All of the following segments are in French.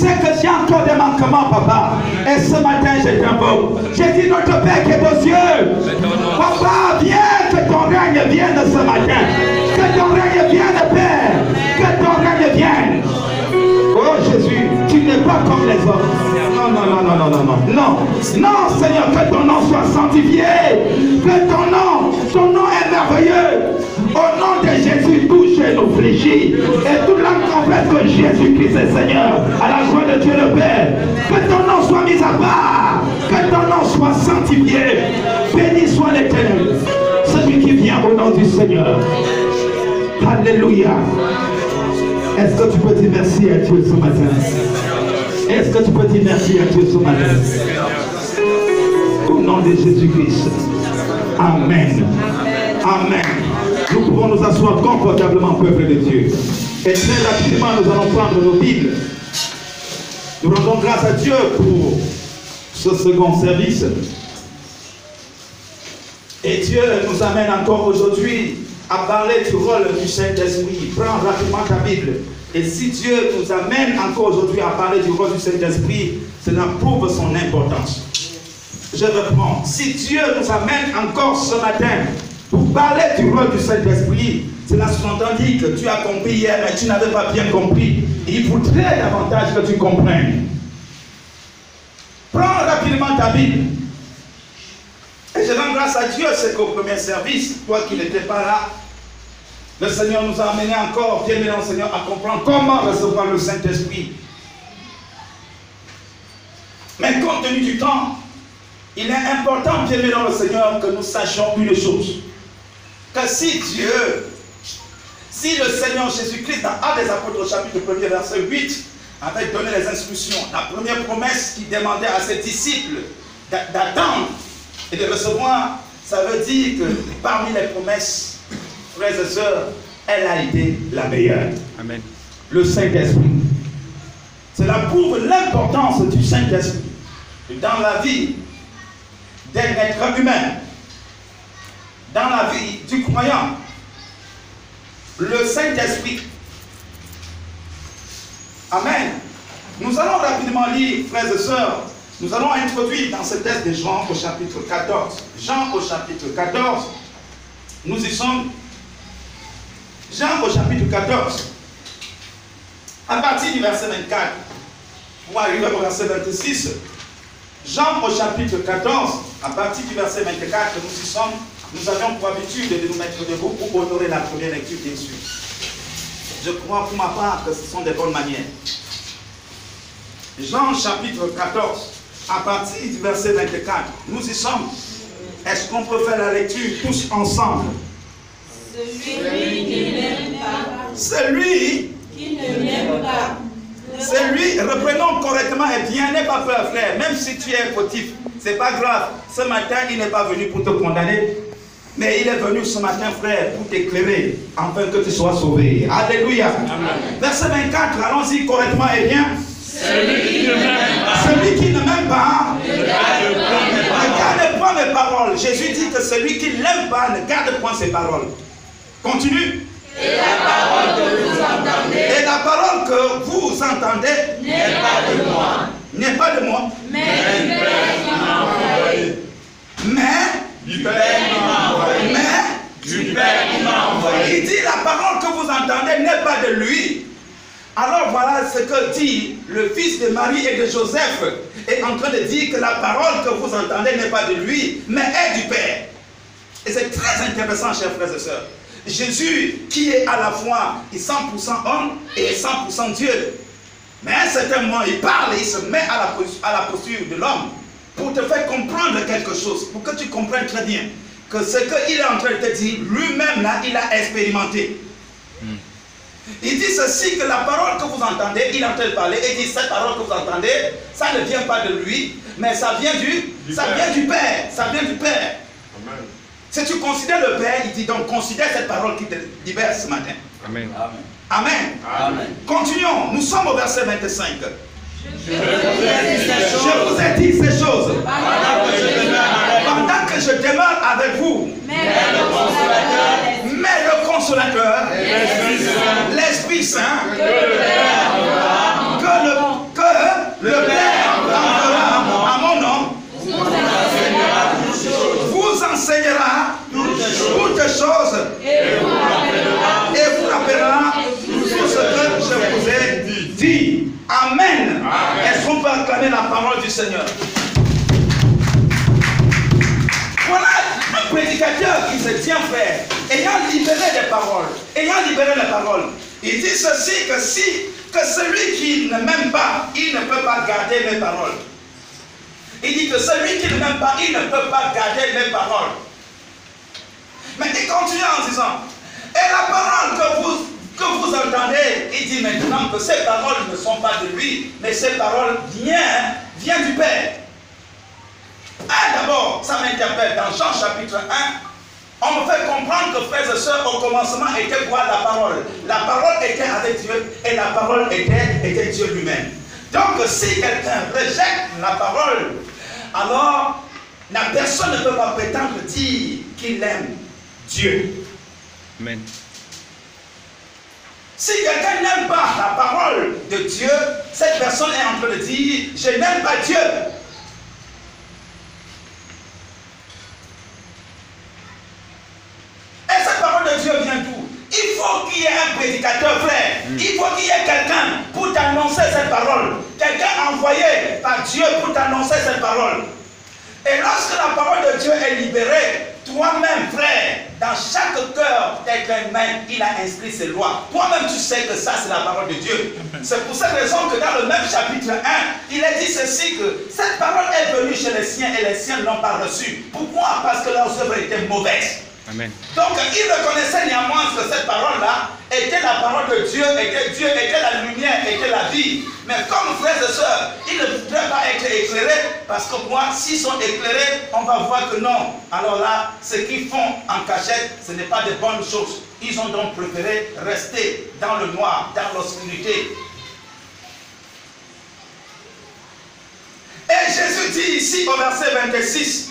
sais que j'ai encore des manquements, papa. Et ce matin, je t'invoque. J'ai dit, notre Père qui est aux cieux. Papa, viens, que ton règne vienne ce matin. Que ton règne vienne, Père. Que ton règne vienne. Oh Jésus, tu n'es pas comme les autres. Non, non, non, non, non, non, non. Non, non, Seigneur, que ton nom soit sanctifié. Que ton nom est merveilleux. Au nom de Jésus, touche nos fléchis. Et toute la confesse que Jésus-Christ est Seigneur. À la gloire de Dieu le Père. Que ton nom soit mis à part. Que ton nom soit sanctifié. Béni soit l'Éternel. Celui qui vient au nom du Seigneur. Alléluia. Est-ce que tu peux dire merci à Dieu ce matin? Est-ce que tu peux dire merci à Dieu ce matin? Au nom de Jésus-Christ. Amen. Amen. Nous pouvons nous asseoir confortablement, peuple de Dieu. Et très rapidement, nous allons prendre nos Bibles. Nous rendons grâce à Dieu pour ce second service. Et Dieu nous amène encore aujourd'hui à parler du rôle du Saint-Esprit. Prends rapidement ta Bible. Et si Dieu nous amène encore aujourd'hui à parler du rôle du Saint-Esprit, cela prouve son importance. Je reprends. Si Dieu nous amène encore ce matin pour parler du rôle du Saint-Esprit, cela sous-entendit que tu as compris hier, mais tu n'avais pas bien compris. Il voudrait davantage que tu comprennes. Prends rapidement ta Bible. Et je rends grâce à Dieu, c'est qu'au premier service, toi qui n'étais pas là, le Seigneur nous a amené encore, bien aimé Seigneur, à comprendre comment recevoir le Saint-Esprit. Mais compte tenu du temps, il est important, bien aimé le Seigneur, que nous sachions une chose. Que si le Seigneur Jésus-Christ, dans Actes des Apôtres, chapitre 1er, verset 8, avait donné les instructions, la première promesse qu'il demandait à ses disciples d'attendre et de recevoir, ça veut dire que parmi les promesses, frères et sœurs, elle a été la meilleure. Amen. Le Saint-Esprit. Cela prouve l'importance du Saint-Esprit dans la vie d'un être humain, dans la vie du croyant. Le Saint-Esprit. Amen. Nous allons rapidement lire, frères et sœurs, nous allons introduire dans ce texte de Jean au chapitre 14. Jean au chapitre 14. Nous y sommes. Jean au chapitre 14. À partir du verset 24. Pour arriver au verset 26. Jean au chapitre 14. À partir du verset 24, nous y sommes. Nous avions pour habitude de nous mettre debout pour honorer la première lecture, bien sûr. Je crois pour ma part que ce sont des bonnes manières. Jean chapitre 14. À partir du verset 24, nous y sommes. Est-ce qu'on peut faire la lecture tous ensemble? Celui qui n'aime pas. Celui qui ne m'aime pas. Celui, reprenons correctement et bien, n'aie pas peur, frère. Même si tu es fautif, c'est pas grave. Ce matin, il n'est pas venu pour te condamner. Mais il est venu ce matin, frère, pour t'éclairer, afin que tu sois sauvé. Alléluia. Amen. Verset 24, allons-y correctement et bien. Celui qui ne m'aime pas. Celui qui ne m'aime pas. Ne garde point mes paroles. Jésus dit que celui qui ne l'aime pas ne garde point ses paroles. Continue. Et la parole que vous entendez. Et la parole que vous entendez. N'est pas de moi. N'est pas de moi. Mais du Père qui m'a envoyé. Mais du Père qui m'a envoyé. Mais du Père qui m'a envoyé. Il dit la parole que vous entendez n'est pas de lui. Alors voilà ce que dit le fils de Marie et de Joseph, est en train de dire que la parole que vous entendez n'est pas de lui, mais est du Père. Et c'est très intéressant, chers frères et sœurs. Jésus, qui est à la fois 100% homme et 100% Dieu. Mais à un certain moment, il parle et il se met à la posture de l'homme pour te faire comprendre quelque chose, pour que tu comprennes très bien que ce qu'il est en train de te dire, lui-même là, il a expérimenté. Il dit ceci, que la parole que vous entendez, il est en train de parler, et il dit cette parole que vous entendez, ça ne vient pas de lui, mais ça vient du Père. Ça vient du Père. Amen. Si tu considères le Père, il dit donc considère cette parole qui te libère ce matin. Amen. Amen. Amen. Continuons, nous sommes au verset 25. Je vous ai dit ces choses. Pendant que je demeure avec vous. Mais le consolateur, l'Esprit Saint, que dit Amen. Est-ce qu'on peut acclamer la parole du Seigneur? Voilà un prédicateur qui se tient frère, ayant libéré les paroles. Il dit ceci, que celui qui ne m'aime pas, il ne peut pas garder mes paroles. Il dit que celui qui ne m'aime pas, il ne peut pas garder mes paroles. Mais il continue en disant, et la parole que vous entendez, il dit maintenant que ces paroles ne sont pas de lui, mais ces paroles viennent du Père. D'abord, ça m'interpelle dans Jean chapitre 1, on me fait comprendre que frères et sœurs, au commencement était quoi la parole? La parole était avec Dieu et la parole était Dieu lui-même. Donc si quelqu'un rejette la parole, alors la personne ne peut pas prétendre dire qu'il aime Dieu. Amen. Si quelqu'un n'aime pas la parole de Dieu, cette personne est en train de dire, je n'aime pas Dieu. Et cette parole de Dieu vient d'où? Il faut qu'il y ait un prédicateur, frère. Il faut qu'il y ait quelqu'un pour t'annoncer cette parole. Quelqu'un envoyé par Dieu pour t'annoncer cette parole. Et lorsque la parole de Dieu est libérée, toi-même, frère, dans chaque cœur d'être humain, il a inscrit ses lois. Toi-même, tu sais que ça, c'est la parole de Dieu. C'est pour cette raison que dans le même chapitre 1, il est dit ceci, que cette parole est venue chez les siens et les siens ne l'ont pas reçue. Pourquoi? Parce que leurs œuvres étaient mauvaises. Amen. Donc, il reconnaissait néanmoins que cette parole-là était la parole de Dieu, Dieu était la lumière, était la vie. Mais comme frères et sœurs, ils ne voudraient pas être éclairés, parce que moi, s'ils sont éclairés, on va voir que non. Alors là, ce qu'ils font en cachette, ce n'est pas de bonnes choses. Ils ont donc préféré rester dans le noir, dans l'obscurité. Et Jésus dit ici au verset 26,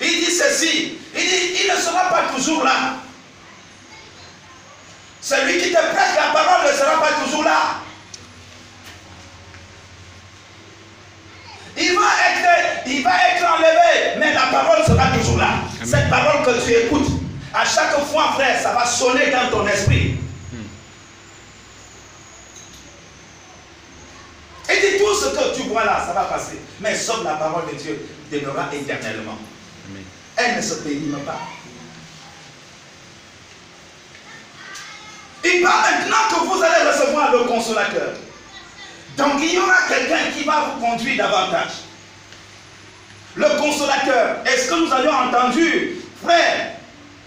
il dit ceci, il dit, il ne sera pas toujours là. Celui qui te prête la parole ne sera pas toujours là. Il va être enlevé, mais la parole sera toujours là. Amen. Cette parole que tu écoutes, à chaque fois, frère, ça va sonner dans ton esprit. Et dit, tout ce que tu vois là, ça va passer. Mais sauf la parole de Dieu demeurera éternellement. Amen. Elle ne se périme pas. Il parle maintenant que vous allez recevoir le consolateur. Donc il y aura quelqu'un qui va vous conduire davantage. Le consolateur. Est-ce que nous avions entendu, frère,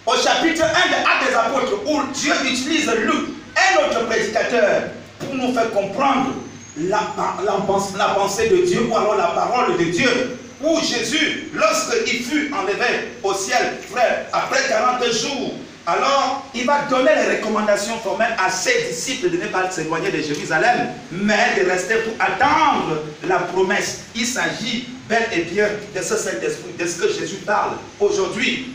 au chapitre 1 de Actes des Apôtres, où Dieu utilise Luc, un autre prédicateur, pour nous faire comprendre la pensée de Dieu, ou alors la parole de Dieu, où Jésus, lorsqu'il fut enlevé au ciel, frère, après 40 jours, alors il va donner les recommandations formelles à ses disciples de ne pas s'éloigner de Jérusalem, mais de rester pour attendre la promesse. Il s'agit bel et bien de ce Saint-Esprit, de ce que Jésus parle aujourd'hui.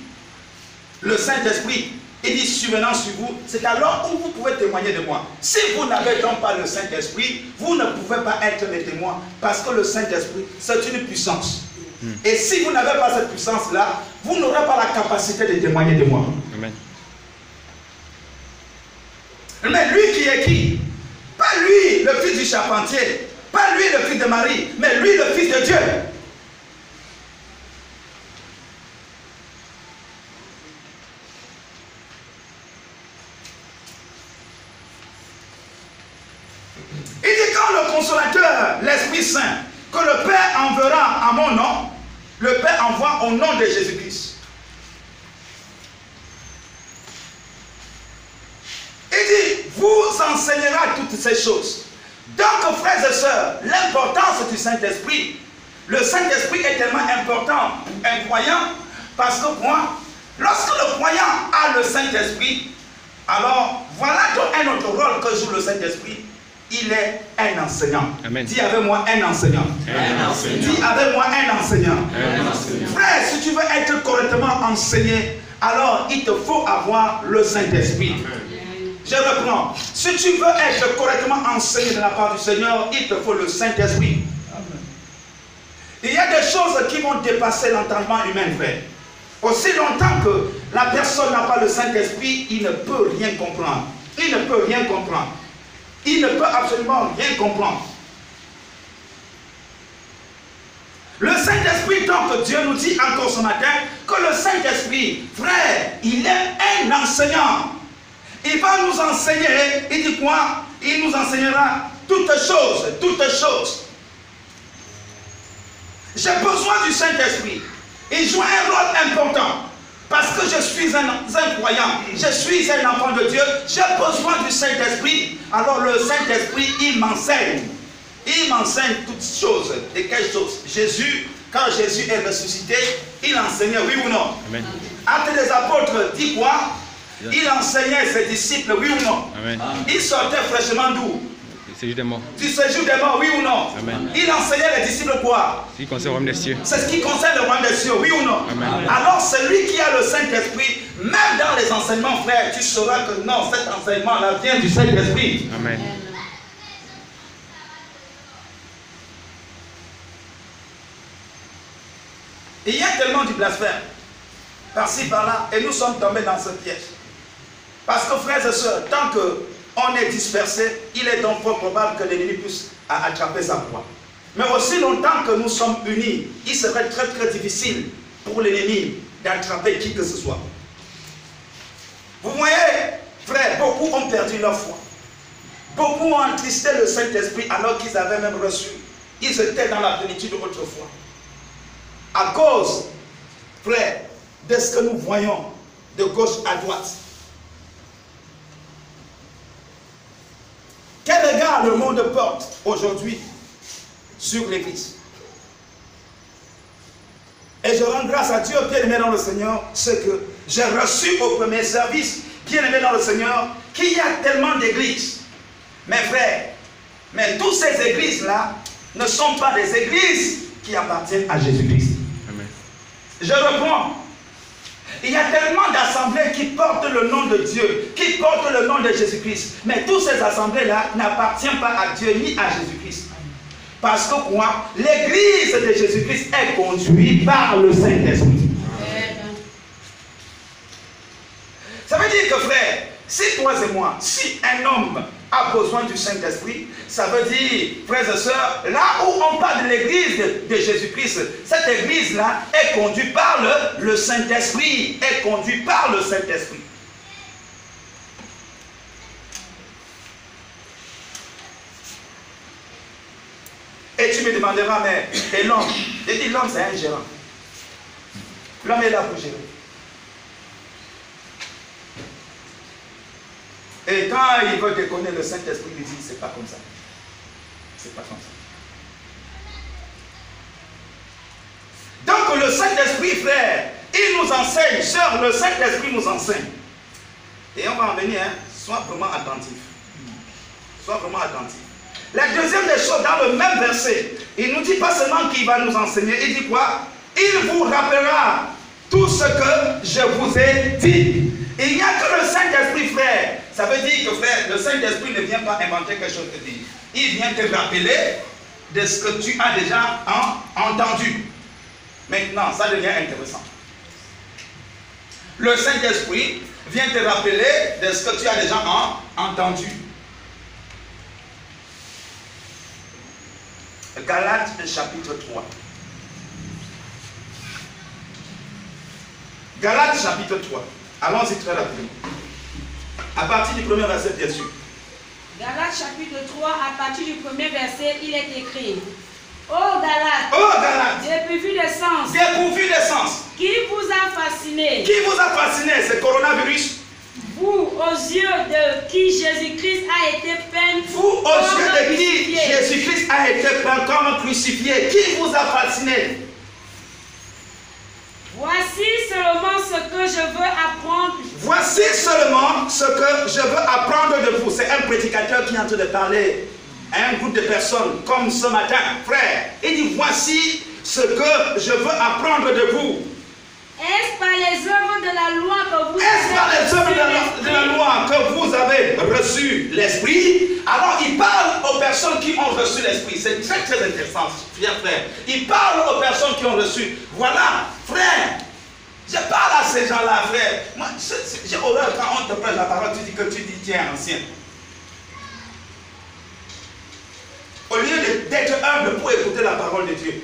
Le Saint-Esprit, il dit survenant sur vous, c'est alors où vous pouvez témoigner de moi. Si vous n'avez donc pas le Saint-Esprit, vous ne pouvez pas être les témoins, parce que le Saint-Esprit, c'est une puissance. Et si vous n'avez pas cette puissance-là, vous n'aurez pas la capacité de témoigner de moi. Amen. Mais lui qui est qui? Pas lui, le fils du charpentier. Pas lui, le fils de Marie. Mais lui, le fils de Dieu. Il dit quand le consolateur, l'Esprit Saint, que le Père enverra à mon nom, le Père envoie au nom de Jésus-Christ. Il dit, vous enseignera toutes ces choses. Donc, frères et sœurs, l'importance du Saint-Esprit, le Saint-Esprit est tellement important pour un croyant, parce que moi, lorsque le croyant a le Saint-Esprit, alors voilà donc un autre rôle que joue le Saint-Esprit. Il est un enseignant. Amen. Dis avec moi un enseignant. Un enseignant. Dis avec moi un enseignant. Un enseignant. Frère, si tu veux être correctement enseigné, alors il te faut avoir le Saint-Esprit. Je reprends. Si tu veux être correctement enseigné de la part du Seigneur, il te faut le Saint-Esprit. Il y a des choses qui vont dépasser l'entendement humain, frère. Aussi longtemps que la personne n'a pas le Saint-Esprit, il ne peut rien comprendre. Il ne peut rien comprendre. Il ne peut absolument rien comprendre. Saint-Esprit, donc Dieu nous dit encore ce matin que le Saint-Esprit, frère, il est un enseignant. Il va nous enseigner, il dit quoi? Il nous enseignera toutes choses, toutes choses. J'ai besoin du Saint-Esprit. Il joue un rôle important. Parce que je suis un croyant, je suis un enfant de Dieu, j'ai besoin du Saint-Esprit. Alors le Saint-Esprit, il m'enseigne. Il m'enseigne toutes choses. De quelles choses? Jésus, quand Jésus est ressuscité, il enseignait, oui ou non? Amen. Actes des apôtres dit quoi? Il enseignait ses disciples, oui ou non? Amen. Il sortait fraîchement d'où? Du séjour des morts, oui ou non? Amen. Il enseignait les disciples quoi? Ce qui concerne le royaume des cieux. C'est ce qui concerne le royaume des cieux, oui ou non? Amen. Alors celui qui a le Saint-Esprit, même dans les enseignements, frère, tu sauras que non, cet enseignement-là vient du Saint-Esprit. Amen. Il y a tellement du blasphème, par-ci, par-là, et nous sommes tombés dans ce piège. Parce que, frères et sœurs, tant qu'on est dispersé, il est donc fort probable que l'ennemi puisse attraper sa proie. Mais aussi longtemps que nous sommes unis, il serait très très difficile pour l'ennemi d'attraper qui que ce soit. Vous voyez, frères, beaucoup ont perdu leur foi. Beaucoup ont attristé le Saint-Esprit alors qu'ils avaient même reçu. Ils étaient dans la plénitude autrefois. À cause, frère, de ce que nous voyons de gauche à droite. Quel regard le monde porte aujourd'hui sur l'Église? Et je rends grâce à Dieu, bien-aimé dans le Seigneur, ce que j'ai reçu au premier service, bien-aimé dans le Seigneur, qu'il y a tellement d'églises. Mes frères, mais toutes ces églises-là ne sont pas des églises qui appartiennent à Jésus-Christ. Je reprends. Il y a tellement d'assemblées qui portent le nom de Dieu, qui portent le nom de Jésus-Christ. Mais toutes ces assemblées-là n'appartiennent pas à Dieu ni à Jésus-Christ. Parce que quoi? L'église de Jésus-Christ est conduite par le Saint-Esprit. Ça veut dire que, frère, si toi et moi, si un homme a besoin du Saint-Esprit, ça veut dire, frères et sœurs, là où on parle de l'église de Jésus-Christ, cette église-là est conduite par le Saint-Esprit, est conduite par le Saint-Esprit. Et tu me demanderas, mais et l'homme? Je dis, l'homme c'est un gérant. L'homme est là pour gérer. Et quand il veut déconner, le Saint-Esprit lui dit, c'est pas comme ça. C'est pas comme ça. Donc le Saint-Esprit, frère, il nous enseigne, sœur, le Saint-Esprit nous enseigne. Et on va en venir, hein, sois vraiment attentif. Sois vraiment attentif. La deuxième des choses, dans le même verset, il nous dit pas seulement qu'il va nous enseigner, il dit quoi? Il vous rappellera tout ce que je vous ai dit. Il n'y a que le Saint-Esprit, frère. Ça veut dire que, frère, le Saint-Esprit ne vient pas inventer quelque chose de dire. Il vient te rappeler de ce que tu as déjà entendu. Maintenant, ça devient intéressant. Le Saint-Esprit vient te rappeler de ce que tu as déjà entendu. Galates chapitre 3. Galates chapitre 3. Allons-y très rapidement. À partir du premier verset, bien sûr. Galates chapitre 3, à partir du premier verset, il est écrit: Ô Galates, dépourvu de sens, qui vous a fasciné? Qui vous a fasciné? C'est coronavirus. Vous, aux yeux de qui Jésus-Christ a été peint. Vous, aux yeux de qui Jésus-Christ a été peint comme crucifié. Qui vous a fasciné? Voici seulement ce que je veux apprendre. Voici seulement ce que je veux apprendre de vous. C'est un prédicateur qui est en train de parler à un groupe de personnes comme ce matin. Frère, il dit voici ce que je veux apprendre de vous. Est-ce par les œuvres de la loi que vous Est-ce par les œuvres de la loi que vous avez reçu l'Esprit? Alors il parle aux personnes qui ont reçu l'Esprit. C'est très très intéressant, frère. Il parle aux personnes qui ont reçu. Voilà, frère. Je parle à ces gens-là, frère. Moi, j'ai horreur quand on te prête la parole, tu dis que tu es ancien. Au lieu d'être humble pour écouter la parole de Dieu,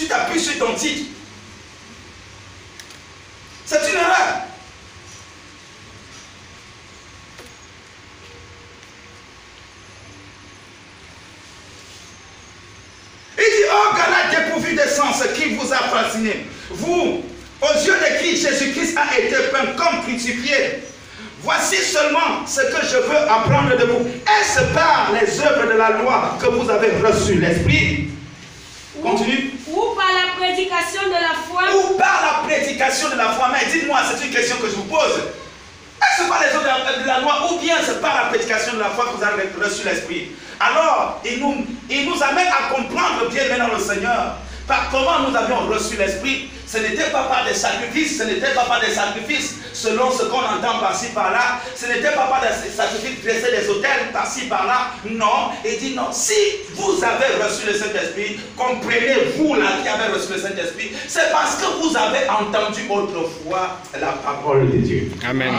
Tu t'appuies sur ton titre. C'est une erreur. Il dit, oh Galates dépourvus de sens, qui vous a fasciné? Vous, aux yeux de qui Jésus-Christ a été peint comme crucifié. Voici seulement ce que je veux apprendre de vous. Est-ce par les œuvres de la loi que vous avez reçu l'Esprit? Continue. Ou par la prédication de la foi. Ou par la prédication de la foi. Mais dites-moi, c'est une question que je vous pose. Est-ce par les œuvres de la loi ou bien c'est par la prédication de la foi que vous avez reçu l'Esprit? Alors, il nous amène à comprendre bien maintenant le Seigneur. Par comment nous avions reçu l'Esprit. Ce n'était pas par des sacrifices, ce n'était pas par des sacrifices selon ce qu'on entend par-ci par-là. Ce n'était pas par des sacrifices dresser des autels par-ci par-là. Non, il dit non. Si vous avez reçu le Saint-Esprit, comprenez vous là qui avez reçu le Saint-Esprit, c'est parce que vous avez entendu autrefois la parole de Dieu. Amen.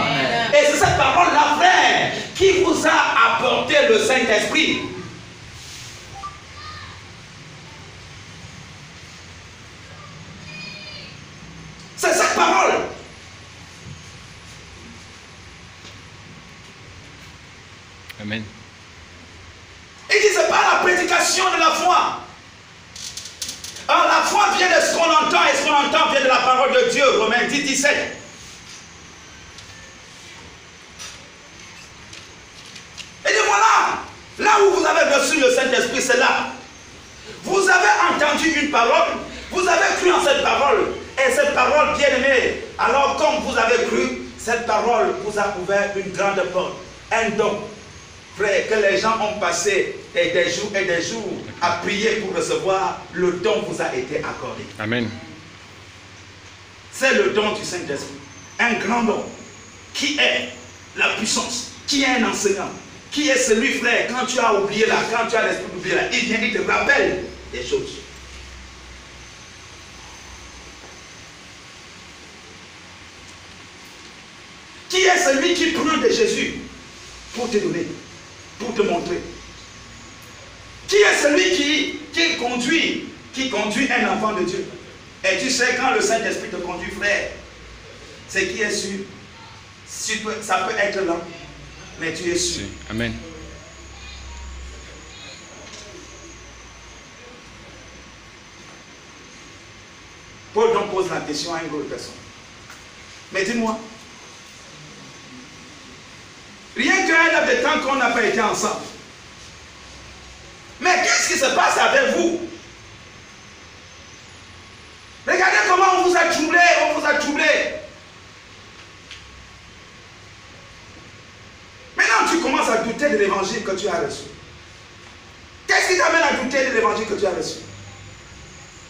Et c'est cette parole-là, frère, qui vous a apporté le Saint-Esprit. C'est cette parole. Amen. Il dit c'est pas la prédication de la foi. Alors la foi vient de ce qu'on entend et ce qu'on entend vient de la parole de Dieu. Romains 10, 17. Et dit voilà, là où vous avez reçu le Saint-Esprit, c'est là. Vous avez entendu une parole, vous avez cru en cette parole. Et cette parole, bien aimée, alors comme vous avez cru, cette parole vous a ouvert une grande porte, un don. Frère, que les gens ont passé des jours à prier pour recevoir, le don vous a été accordé. Amen. C'est le don du Saint-Esprit. Un grand don. Qui est la puissance? Qui est un enseignant? Qui est celui, frère, quand tu as oublié là, quand tu as l'esprit d'oublier là, il vient, il te rappelle des choses. Qui est celui qui prend de Jésus pour te donner, pour te montrer? Qui est celui qui conduit un enfant de Dieu? Et tu sais, quand le Saint-Esprit te conduit, frère, c'est qui est sûr. Ça peut être lent, mais tu es sûr. Amen. Paul donc pose la question à une autre personne. Mais dis-moi, rien qu'un laps de temps qu'on n'a pas été ensemble. Mais qu'est-ce qui se passe avec vous? Regardez comment on vous a troublé, on vous a troublé. Maintenant, tu commences à douter de l'évangile que tu as reçu. Qu'est-ce qui t'amène à douter de l'évangile que tu as reçu?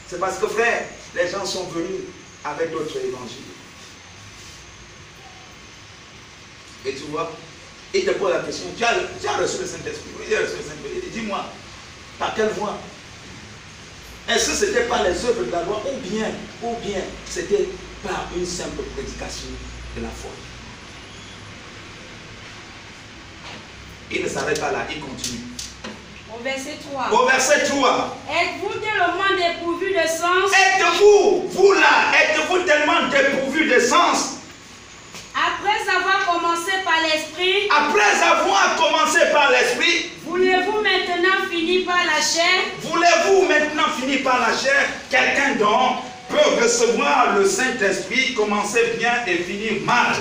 C'est parce que, frère, les gens sont venus avec d'autres évangiles. Et tu vois, il te pose la question, tu as reçu le Saint-Esprit? Oui, j'ai reçu le Saint-Esprit. Dis-moi, par quelle voie? Est-ce que c'était par les œuvres de la loi ou bien c'était par une simple prédication de la foi? Il ne s'arrête pas là, il continue. Au verset 3. Au verset 3. Êtes-vous tellement dépourvu de sens? Êtes-vous, vous là, êtes-vous tellement dépourvu de sens? Après avoir commencé par l'esprit. Après avoir commencé par l'esprit. Voulez-vous maintenant finir par la chair? Voulez-vous maintenant finir par la chair? Quelqu'un donc peut recevoir le Saint-Esprit, commencer bien et finir mal.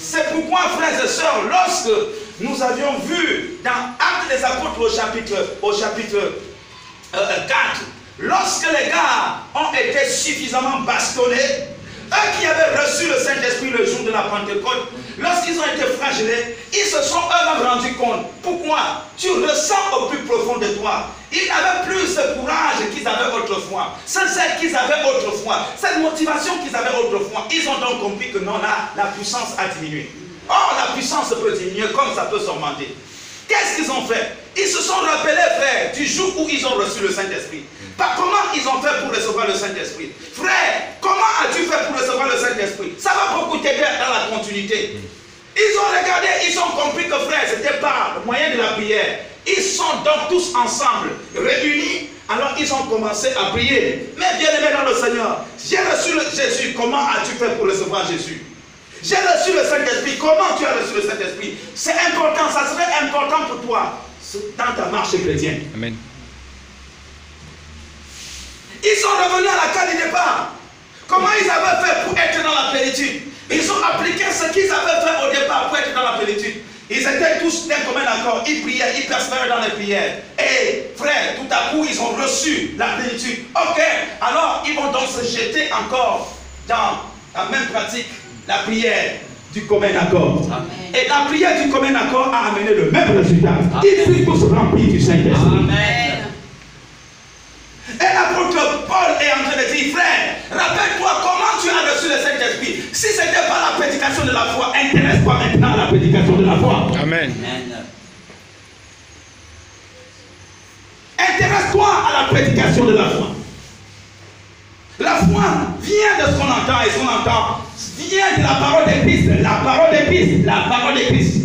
C'est pourquoi, frères et sœurs, lorsque nous avions vu dans Actes des Apôtres au chapitre 4, lorsque les gars ont été suffisamment bastonnés, eux qui avaient reçu le Saint-Esprit le jour de la Pentecôte, lorsqu'ils ont été flagellés, ils se sont eux-mêmes rendus compte. Pourquoi? Tu ressens au plus profond de toi. Ils n'avaient plus ce courage qu'ils avaient autrefois, ce zèle qu'ils avaient autrefois, cette motivation qu'ils avaient autrefois. Ils ont donc compris que non, là, la puissance a diminué. Or, la puissance peut diminuer comme ça peut s'augmenter. Qu'est-ce qu'ils ont fait? Ils se sont rappelés, frère, du jour où ils ont reçu le Saint-Esprit. Par comment ils ont fait pour recevoir le Saint-Esprit? Frère, comment as-tu fait pour recevoir le Saint-Esprit? Ça va beaucoup t'aider dans la continuité. Ils ont regardé, ils ont compris que, frère, c'était par le moyen de la prière. Ils sont donc tous ensemble, réunis, Alors ils ont commencé à prier. Mais bien aimé dans le Seigneur, j'ai reçu Jésus. Comment as-tu fait pour recevoir Jésus? J'ai reçu le Saint-Esprit. Comment tu as reçu le Saint-Esprit? C'est important, ça serait important pour toi dans ta marche chrétienne. Amen. Ils sont revenus à la case du départ. Comment ils avaient fait pour être dans la plénitude? Ils ont appliqué ce qu'ils avaient fait au départ pour être dans la plénitude. Ils étaient tous d'un commun accord. Ils priaient, ils persévéraient dans les prières. Et frère, tout à coup, ils ont reçu la plénitude. Ok, alors ils vont donc se jeter encore dans la même pratique, la prière du commun accord. Amen. Et la prière du commun accord a amené le même résultat. Ils furent tous remplis du Saint-Esprit. Et l'apôtre Paul est en train de dire, frère, rappelle-toi comment tu as reçu le Saint-Esprit. Si ce n'était pas la prédication de la foi, intéresse-toi maintenant à la prédication de la foi. Amen. Intéresse-toi à la prédication de la foi. La foi vient de ce qu'on entend, et ce qu'on entend vient de la parole de Christ. La parole de Christ, la parole de Christ.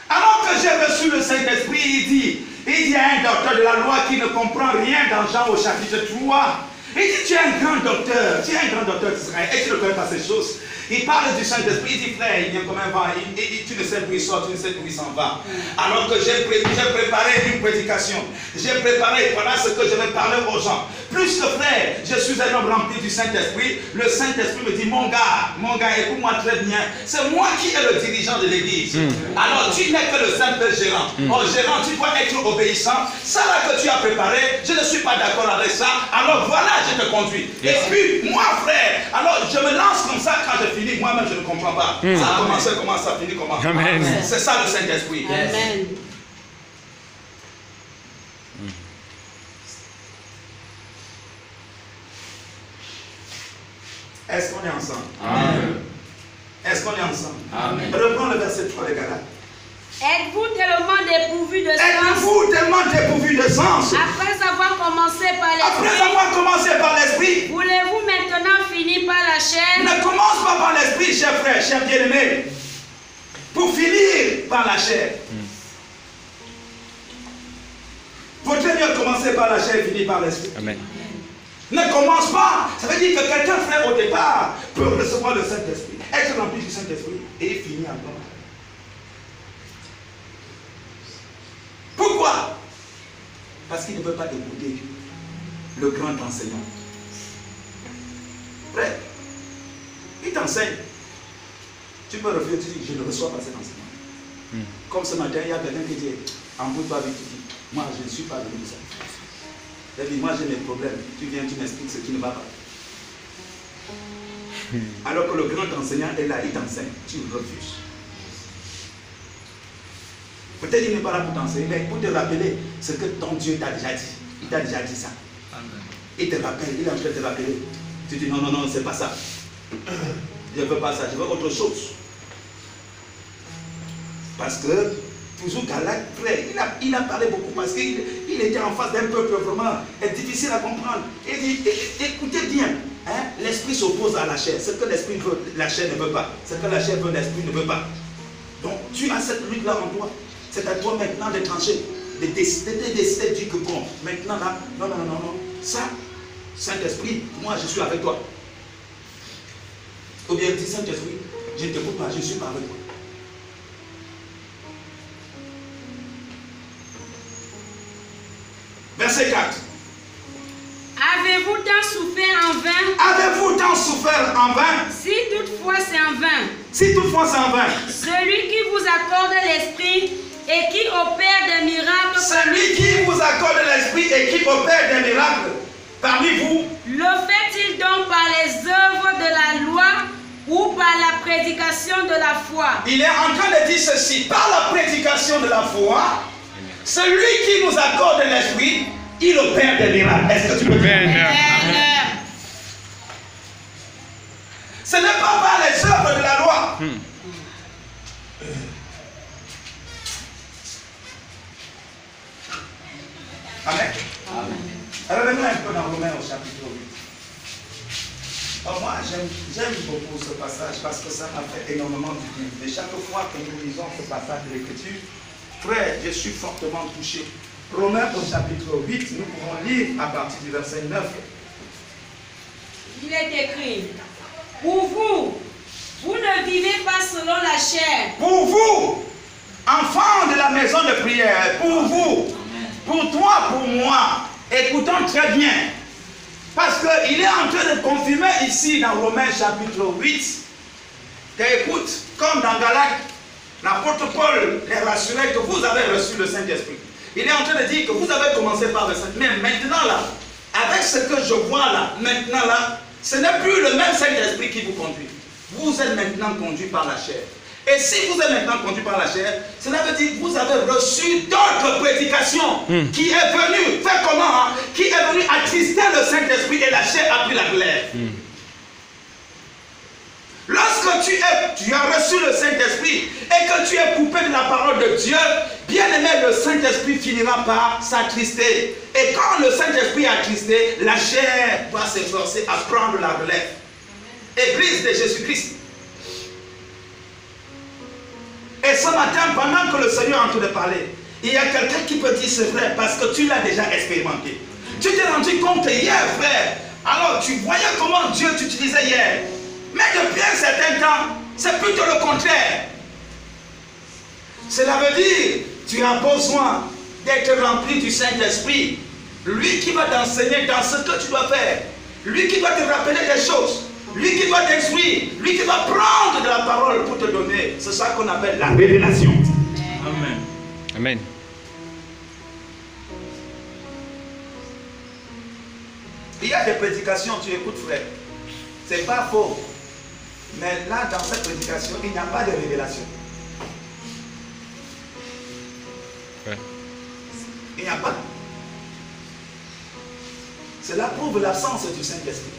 Alors que j'ai reçu le Saint-Esprit, il y a un docteur de la loi qui ne comprend rien dans Jean au chapitre 3. Il dit, tu es un grand docteur d'Israël, et tu ne connais pas ces choses. Il parle du Saint-Esprit, il dit, frère, il vient comme un vent, tu ne sais d'où il sort, tu ne sais d'où il s'en va. Alors que j'ai préparé une prédication, j'ai préparé, voilà ce que je vais parler aux gens. Plus que frère, je suis un homme rempli du Saint-Esprit, le Saint-Esprit me dit, mon gars, écoute-moi très bien, c'est moi qui est le dirigeant de l'église. Alors tu n'es que le simple gérant. Oh, gérant, tu dois être obéissant. Ça là que tu as préparé, je ne suis pas d'accord avec ça, alors voilà, je te conduis. Et puis, moi frère, alors je me lance comme ça quand je finis, moi-même je ne comprends pas. Ça a commencé comment, ça finit comment. C'est ça le Saint-Esprit. Amen. Est-ce qu'on est ensemble? Amen. Est-ce qu'on est ensemble? Amen. Reprends le verset 3 de Galates. Êtes-vous tellement dépourvu de sens? Êtes-vous tellement dépourvu de sens? Après avoir commencé par l'esprit, voulez-vous maintenant finir par la chair? Ne commence pas par l'esprit, cher frère, cher bien-aimé, pour finir par la chair. Vaudrait mieux commencer par la chair et finir par l'esprit. Amen. Ne commence pas. Ça veut dire que quelqu'un, frère, au départ, peut recevoir le Saint-Esprit, être rempli du Saint-Esprit et finir encore. Pourquoi? Parce qu'il ne veut pas écouter le grand enseignant. Frère, il t'enseigne. Tu peux refuser, tu dis, je ne reçois pas cet enseignement. Comme ce matin, il y a quelqu'un qui dit, embrouille-toi avec Titi. Moi, je ne suis pas venu de ça. Moi j'ai mes problèmes, tu viens, tu m'expliques ce qui ne va pas. Alors que le grand enseignant est là, il t'enseigne, tu refuses. Peut-être qu'il n'est pas là pour t'enseigner, mais pour te rappeler ce que ton Dieu t'a déjà dit. Il t'a déjà dit ça. Il te rappelle, il est en train de te rappeler. Tu dis non, non, non, c'est pas ça. Je ne veux pas ça, je veux autre chose. Parce que toujours Galate, frère, il a parlé beaucoup parce qu'il était en face d'un peuple vraiment difficile à comprendre. Il dit, écoutez bien, hein, l'esprit s'oppose à la chair. Ce que l'esprit veut, la chair ne veut pas. Ce que la chair veut, l'esprit ne veut pas. Donc tu as cette lutte-là en toi. C'est à toi maintenant de trancher, de décider de dire que bon, maintenant là, non, non, non, non, ça, Saint-Esprit, moi je suis avec toi. Ou bien dis Saint-Esprit, je ne t'écoute pas, je ne suis pas avec toi. Verset 4. Avez-vous tant souffert en vain? Avez-vous tant souffert en vain? Si toutefois c'est en vain. Si toutefois c'est en vain. Celui qui vous accorde l'esprit et qui opère des miracles. Celui qui vous accorde l'esprit et qui opère des miracles parmi vous. Le fait-il donc par les œuvres de la loi ou par la prédication de la foi? Il est en train de dire ceci. Par la prédication de la foi, celui qui nous accorde l'esprit, il opère des miracles. Est-ce que tu peux faire? Ce n'est pas par les œuvres de la loi. Amen. Revenons un peu dans Romains au chapitre 8. Alors moi, j'aime beaucoup ce passage parce que ça m'a fait énormément du bien. Et chaque fois que nous lisons ce passage de l'Écriture, frère, je suis fortement touché. Romains au chapitre 8, nous pouvons lire à partir du verset 9. Il est écrit, pour vous, vous ne vivez pas selon la chair. Pour vous, enfants de la maison de prière, pour vous, pour toi, pour moi, écoutons très bien. Parce qu'il est en train de confirmer ici dans Romains chapitre 8, qu'écoute, comme dans Galates, l'apôtre Paul les rassurait que vous avez reçu le Saint-Esprit. Il est en train de dire que vous avez commencé par le Saint-Esprit. Mais maintenant là, avec ce que je vois là, maintenant là, ce n'est plus le même Saint-Esprit qui vous conduit. Vous êtes maintenant conduit par la chair. Et si vous êtes maintenant conduit par la chair, cela veut dire que vous avez reçu d'autres prédications qui est venue, faire comment hein? Qui est venue attrister le Saint-Esprit et la chair a pris la glaire. Lorsque tu as reçu le Saint-Esprit et que tu es coupé de la parole de Dieu, bien aimé, le Saint-Esprit finira par s'attrister. Et quand le Saint-Esprit est attristé, la chair va s'efforcer à prendre la relève. Église de Jésus-Christ. Et ce matin, pendant que le Seigneur est en train de parler, il y a quelqu'un qui peut dire c'est vrai parce que tu l'as déjà expérimenté. Tu t'es rendu compte hier, frère. Alors tu voyais comment Dieu t'utilisait hier. Mais depuis un certain temps, c'est plutôt le contraire. Cela veut dire tu as besoin d'être rempli du Saint-Esprit. Lui qui va t'enseigner dans ce que tu dois faire. Lui qui va te rappeler des choses. Lui qui doit t'instruire, lui qui va prendre de la parole pour te donner. C'est ça qu'on appelle la révélation. Amen. Amen. Il y a des prédications, tu écoutes frère. C'est pas faux. Mais là, dans cette prédication, il n'y a pas de révélation. Ouais. Il n'y a pas. Cela prouve l'absence du Saint-Esprit.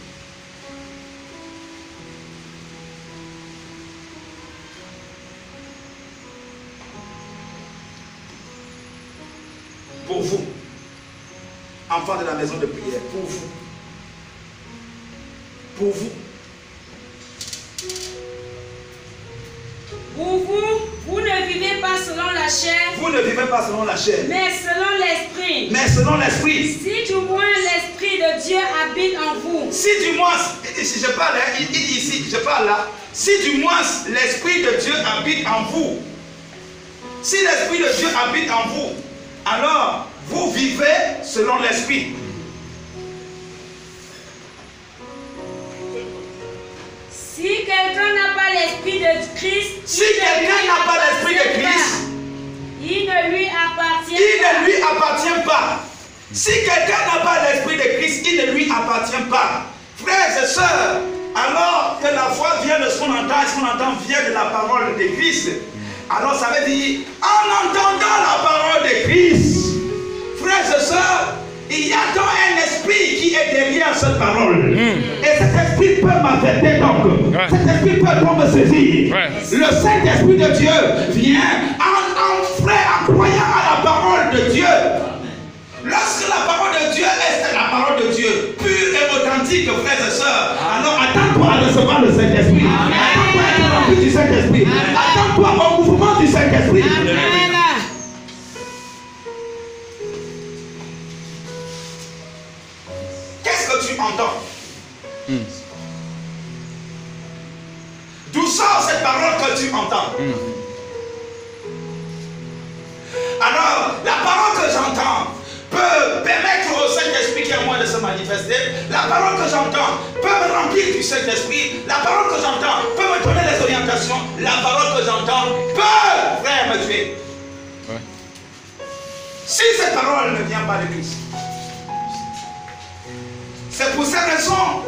Pour vous, enfants de la maison de prière, pour vous. Pour vous. Pour vous, vous ne vivez pas selon la chair. Vous ne vivez pas selon la chair. Mais selon l'esprit. Mais selon l'esprit. Si du moins l'esprit de Dieu habite en vous. Si du moins, si je parle, il dit ici, je parle là. Si du moins l'esprit de Dieu habite en vous. Si l'esprit de Dieu habite en vous, alors vous vivez selon l'esprit. Si quelqu'un n'a pas l'esprit de Christ, si quelqu'un n'a pas l'esprit de Christ, il ne lui appartient pas. Il ne lui appartient pas. Si quelqu'un n'a pas l'esprit de Christ, il ne lui appartient pas. Frères et sœurs, alors que la foi vient de ce qu'on entend vient de la parole de Christ. Alors ça veut dire, en entendant la parole de Christ, frères et sœurs, il y a donc un esprit qui est derrière cette parole. Et cet esprit peut m'affecter donc. Cet esprit peut donc me saisir. Le Saint-Esprit de Dieu vient en frère, en croyant à la parole de Dieu. Lorsque la parole de Dieu est la parole de Dieu, pure et authentique, frères et sœurs, alors attends-toi à recevoir le Saint-Esprit. Attends-toi à être rempli du Saint-Esprit. Attends-toi au mouvement du Saint-Esprit. Qu'est-ce que tu entends? D'où sort cette parole que tu entends? Alors, la parole que j'entends peut permettre au Saint-Esprit qui est en moi de se manifester. La parole que j'entends peut me remplir du Saint-Esprit. La parole que j'entends peut me donner les orientations. La parole que j'entends peut, frère, me tuer. Si cette parole ne vient pas de Christ, c'est pour cette raison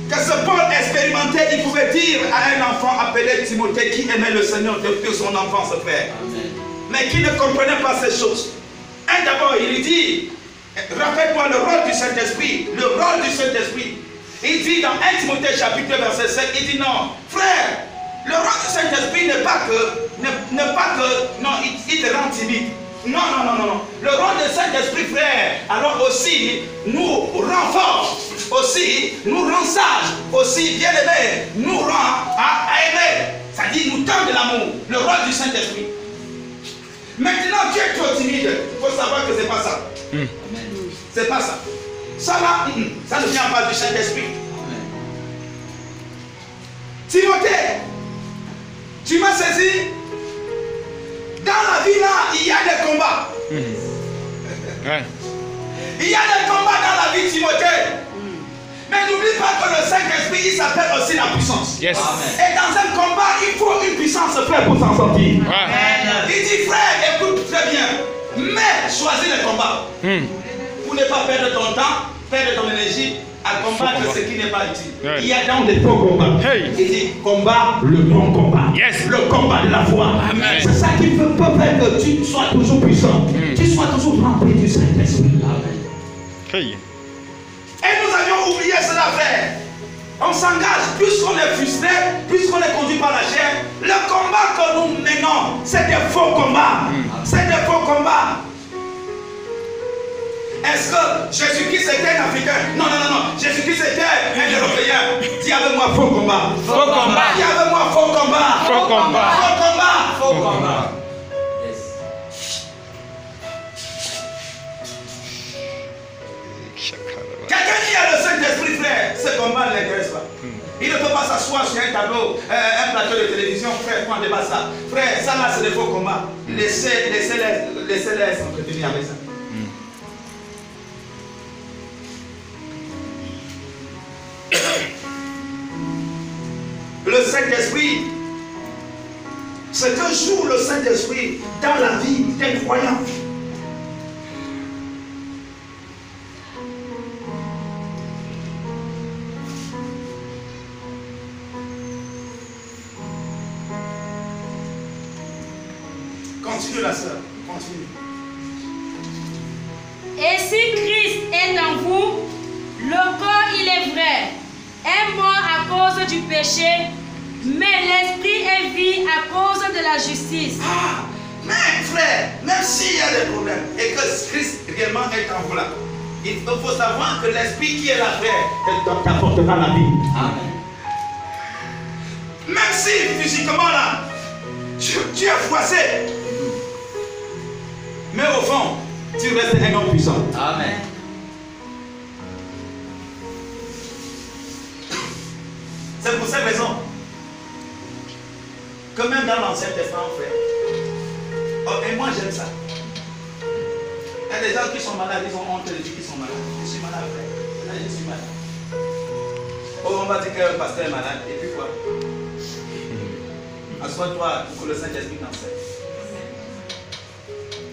que ce Paul expérimenté, il pouvait dire à un enfant appelé Timothée qui aimait le Seigneur depuis son enfance, frère, mais qui ne comprenait pas ces choses. D'abord, il lui dit, rappelle-moi le rôle du Saint-Esprit, le rôle du Saint-Esprit. Il dit dans 1 Timothée chapitre 2 verset 7, il dit non, frère, le rôle du Saint-Esprit n'est pas que, non, il te rend timide. Non, non, non, non, non. Le rôle du Saint-Esprit, frère, alors aussi, nous renforce. aussi nous rend sages, aussi bien-aimés, nous rend à aimer. Ça dit nous donne de l'amour, le rôle du Saint-Esprit. Maintenant, tu es trop timide. Il faut savoir que ce n'est pas ça. C'est pas ça. Ça là, ça ne vient pas du Saint-Esprit. Timothée, tu m'as saisi. Dans la vie là, il y a des combats. Il y a des combats dans la vie, Timothée. Mais n'oublie pas que le Saint-Esprit, il s'appelle aussi la puissance. Yes. Et dans un combat, il faut une puissance, frère, pour s'en sortir. Il dit, frère, écoute très bien, mais choisis le combat. Pour ne pas perdre ton temps, perdre ton énergie à combattre ce qui n'est pas utile. Il y a donc des faux combats. Il dit, combat le bon combat. Le combat de la foi. C'est ça qui peut faire que tu sois toujours puissant. Tu sois toujours rempli du Saint-Esprit. Et nous avions oublié cela, frère. On s'engage, puisqu'on est frustré, puisqu'on est conduit par la chair. Le combat que nous menons, c'est des faux combats. C'est des faux combats. Est-ce que Jésus-Christ était un Africain? Non, non, non, non. Jésus-Christ était un Européen. Dis avec moi faux combat. Faux combat. Dis avec moi faux combat. Faux combat. Faux combat. Faux combat. Quelqu'un qui a le Saint-Esprit, frère, ce combat ne l'intéresse pas. Il ne peut pas s'asseoir sur un tableau, un plateau de télévision, frère, pour en débattre ça. Frère, ça là, c'est des faux combats. Laissez-les s'entretenir avec ça. Le Saint-Esprit, ce que joue le Saint-Esprit dans la vie d'un croyant. Continue la sœur, continue. Et si Christ est en vous, le corps il est vrai, est mort à cause du péché, mais l'esprit est vie à cause de la justice. Ah, mais frère, même s'il y a des problèmes et que Christ réellement est en vous là, il faut savoir que l'esprit qui est là, frère, t'apportera la vie. Amen. Même si physiquement là, tu es froissé, mais au fond, tu restes un homme puissant. Amen. C'est pour cette raison que même dans l'Ancien Testament, frère, oh, et moi j'aime ça. Il y a des gens qui sont malades, ils ont honte de dire qu'ils sont malades. Je suis malade, frère. Là, je suis malade. Oh, on va dire que le pasteur est malade, et puis quoi? Assois-toi pour que le Saint-Esprit t'enseigne.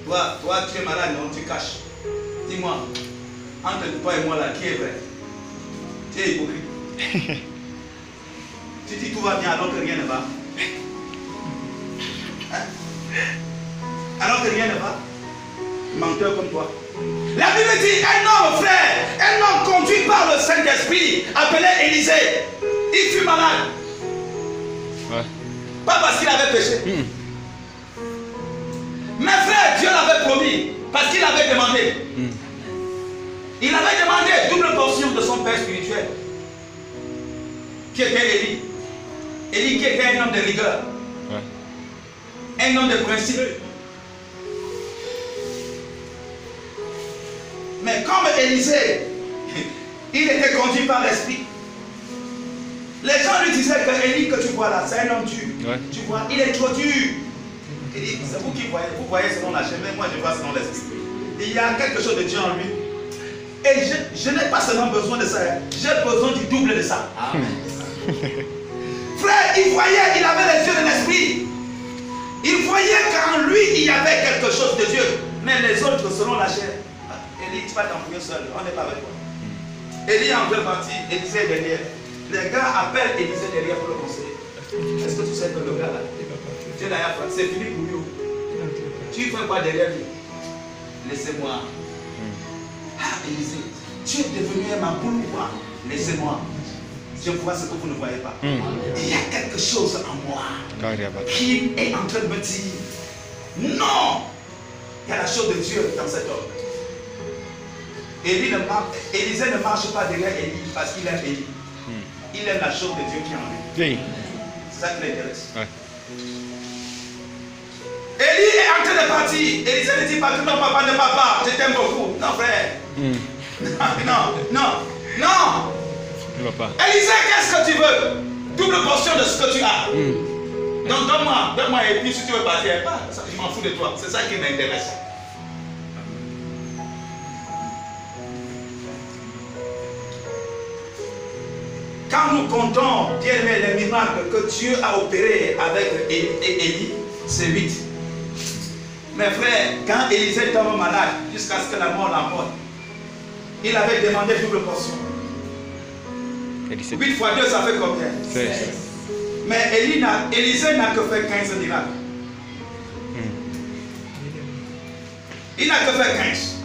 Toi, tu es malade, non, tu caches. Dis-moi, entre toi et moi là, qui est vrai? Tu es hypocrite. Tu dis tout va bien alors que rien ne va. Hein? Alors que rien ne va. Menteur comme toi. La Bible dit un homme, frère, un homme conduit par le Saint-Esprit, appelé Élisée, il fut malade. Ouais. Pas parce qu'il avait péché. Mais frère, Dieu l'avait promis, parce qu'il avait demandé. Il avait demandé double portion de son père spirituel, qui était Élie. Élie qui était un homme de rigueur, un homme de principe. Mais comme Élisée, il était conduit par l'esprit. Les gens lui disaient que Élie que tu vois là, c'est un homme dur. Tu vois, il est trop dur. Il dit, c'est vous qui voyez, vous voyez selon la chair, mais moi je vois selon l'esprit. Il y a quelque chose de Dieu en lui. Et je n'ai pas seulement besoin de ça, j'ai besoin du double de ça. Amen. Frère, il voyait, il avait les yeux de l'esprit. Il voyait qu'en lui, il y avait quelque chose de Dieu. Mais les autres, selon la chair, Élie, tu vas t'embrouiller seul, on n'est pas avec toi. Élie est en train de partir, Élisée est derrière. Les gars appellent Élisée derrière pour le conseiller. Est-ce que tu sais que le gars là, tu es derrière, c'est fini pour lui. Tu fais quoi derrière lui? Laissez-moi. Ah, Élisée, tu es devenu un maboule ou quoi? Laissez-moi. Je vois ce que vous ne voyez pas. Il y a quelque chose en moi qui est en train de me dire non, il y a la chose de Dieu dans cet homme. Élisée ne marche pas derrière Élie parce qu'il aime Élie. Il aime la chose de Dieu qui est en lui. C'est ça qui l'intéresse. Ouais. Élie est en train de partir. Élisée ne dit pas que non, papa, ne pars pas, je t'aime beaucoup. Non, frère. Non. Élisée, qu'est-ce que tu veux? Double portion de ce que tu as. Donc donne-moi et puis si tu veux partir, pas. Je m'en fous de toi. C'est ça qui m'intéresse. Quand nous comptons, bien aimé, les miracles que Dieu a opérés avec Élie, c'est 8. Mes frères, quand Élisée tombe malade, jusqu'à ce que la mort l'emporte, il avait demandé double portion. 8 fois 2, ça fait combien? 16. Mais Élisée n'a que fait 15 miracles. Il n'a que fait 15.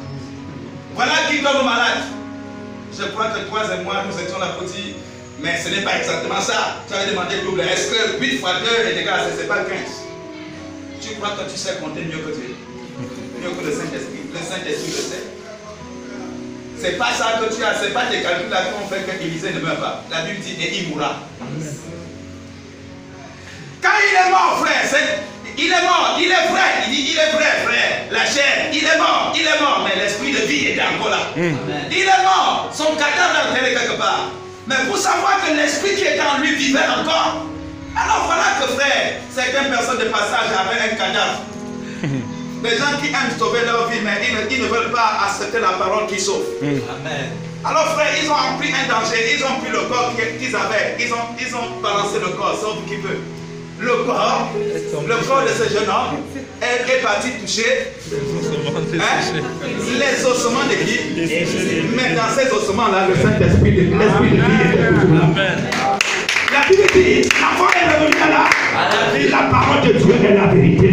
Voilà qui tombe malade. Je crois que toi et moi, nous étions là pour dire, mais ce n'est pas exactement ça. Tu avais demandé double. Est-ce que 8 fois 2 est égal à ce n'est pas 15? Tu crois que tu sais compter mieux que Dieu? Mieux que le Saint-Esprit. Le Saint-Esprit le sait. C'est pas ça que tu as, c'est pas tes calculs là qui ont fait que Élisée ne meurt pas. La Bible dit et il mourra. Quand il est mort, frère, il est mort, il est vrai, il dit il est vrai, frère. La chair, il est mort, mais l'esprit de vie était encore là. Il est mort, son cadavre est enterré quelque part. Mais pour savoir que l'esprit qui était en lui vivait encore, alors voilà que, frère, certaines personnes de passage avaient un cadavre. Des gens qui aiment sauver leur vie, mais ils ne veulent pas accepter la parole qui sauve. Amen. Alors, frère, ils ont pris un danger, ils ont pris le corps qu'ils avaient, ils ont balancé le corps, sauf qui veut. Le corps de ce jeune homme est parti toucher les ossements de qui? Mais dans ces ossements-là, le Saint-Esprit de vie est toujours là. La Bible dit, l'enfant est revenu là. La parole de Dieu est la vérité.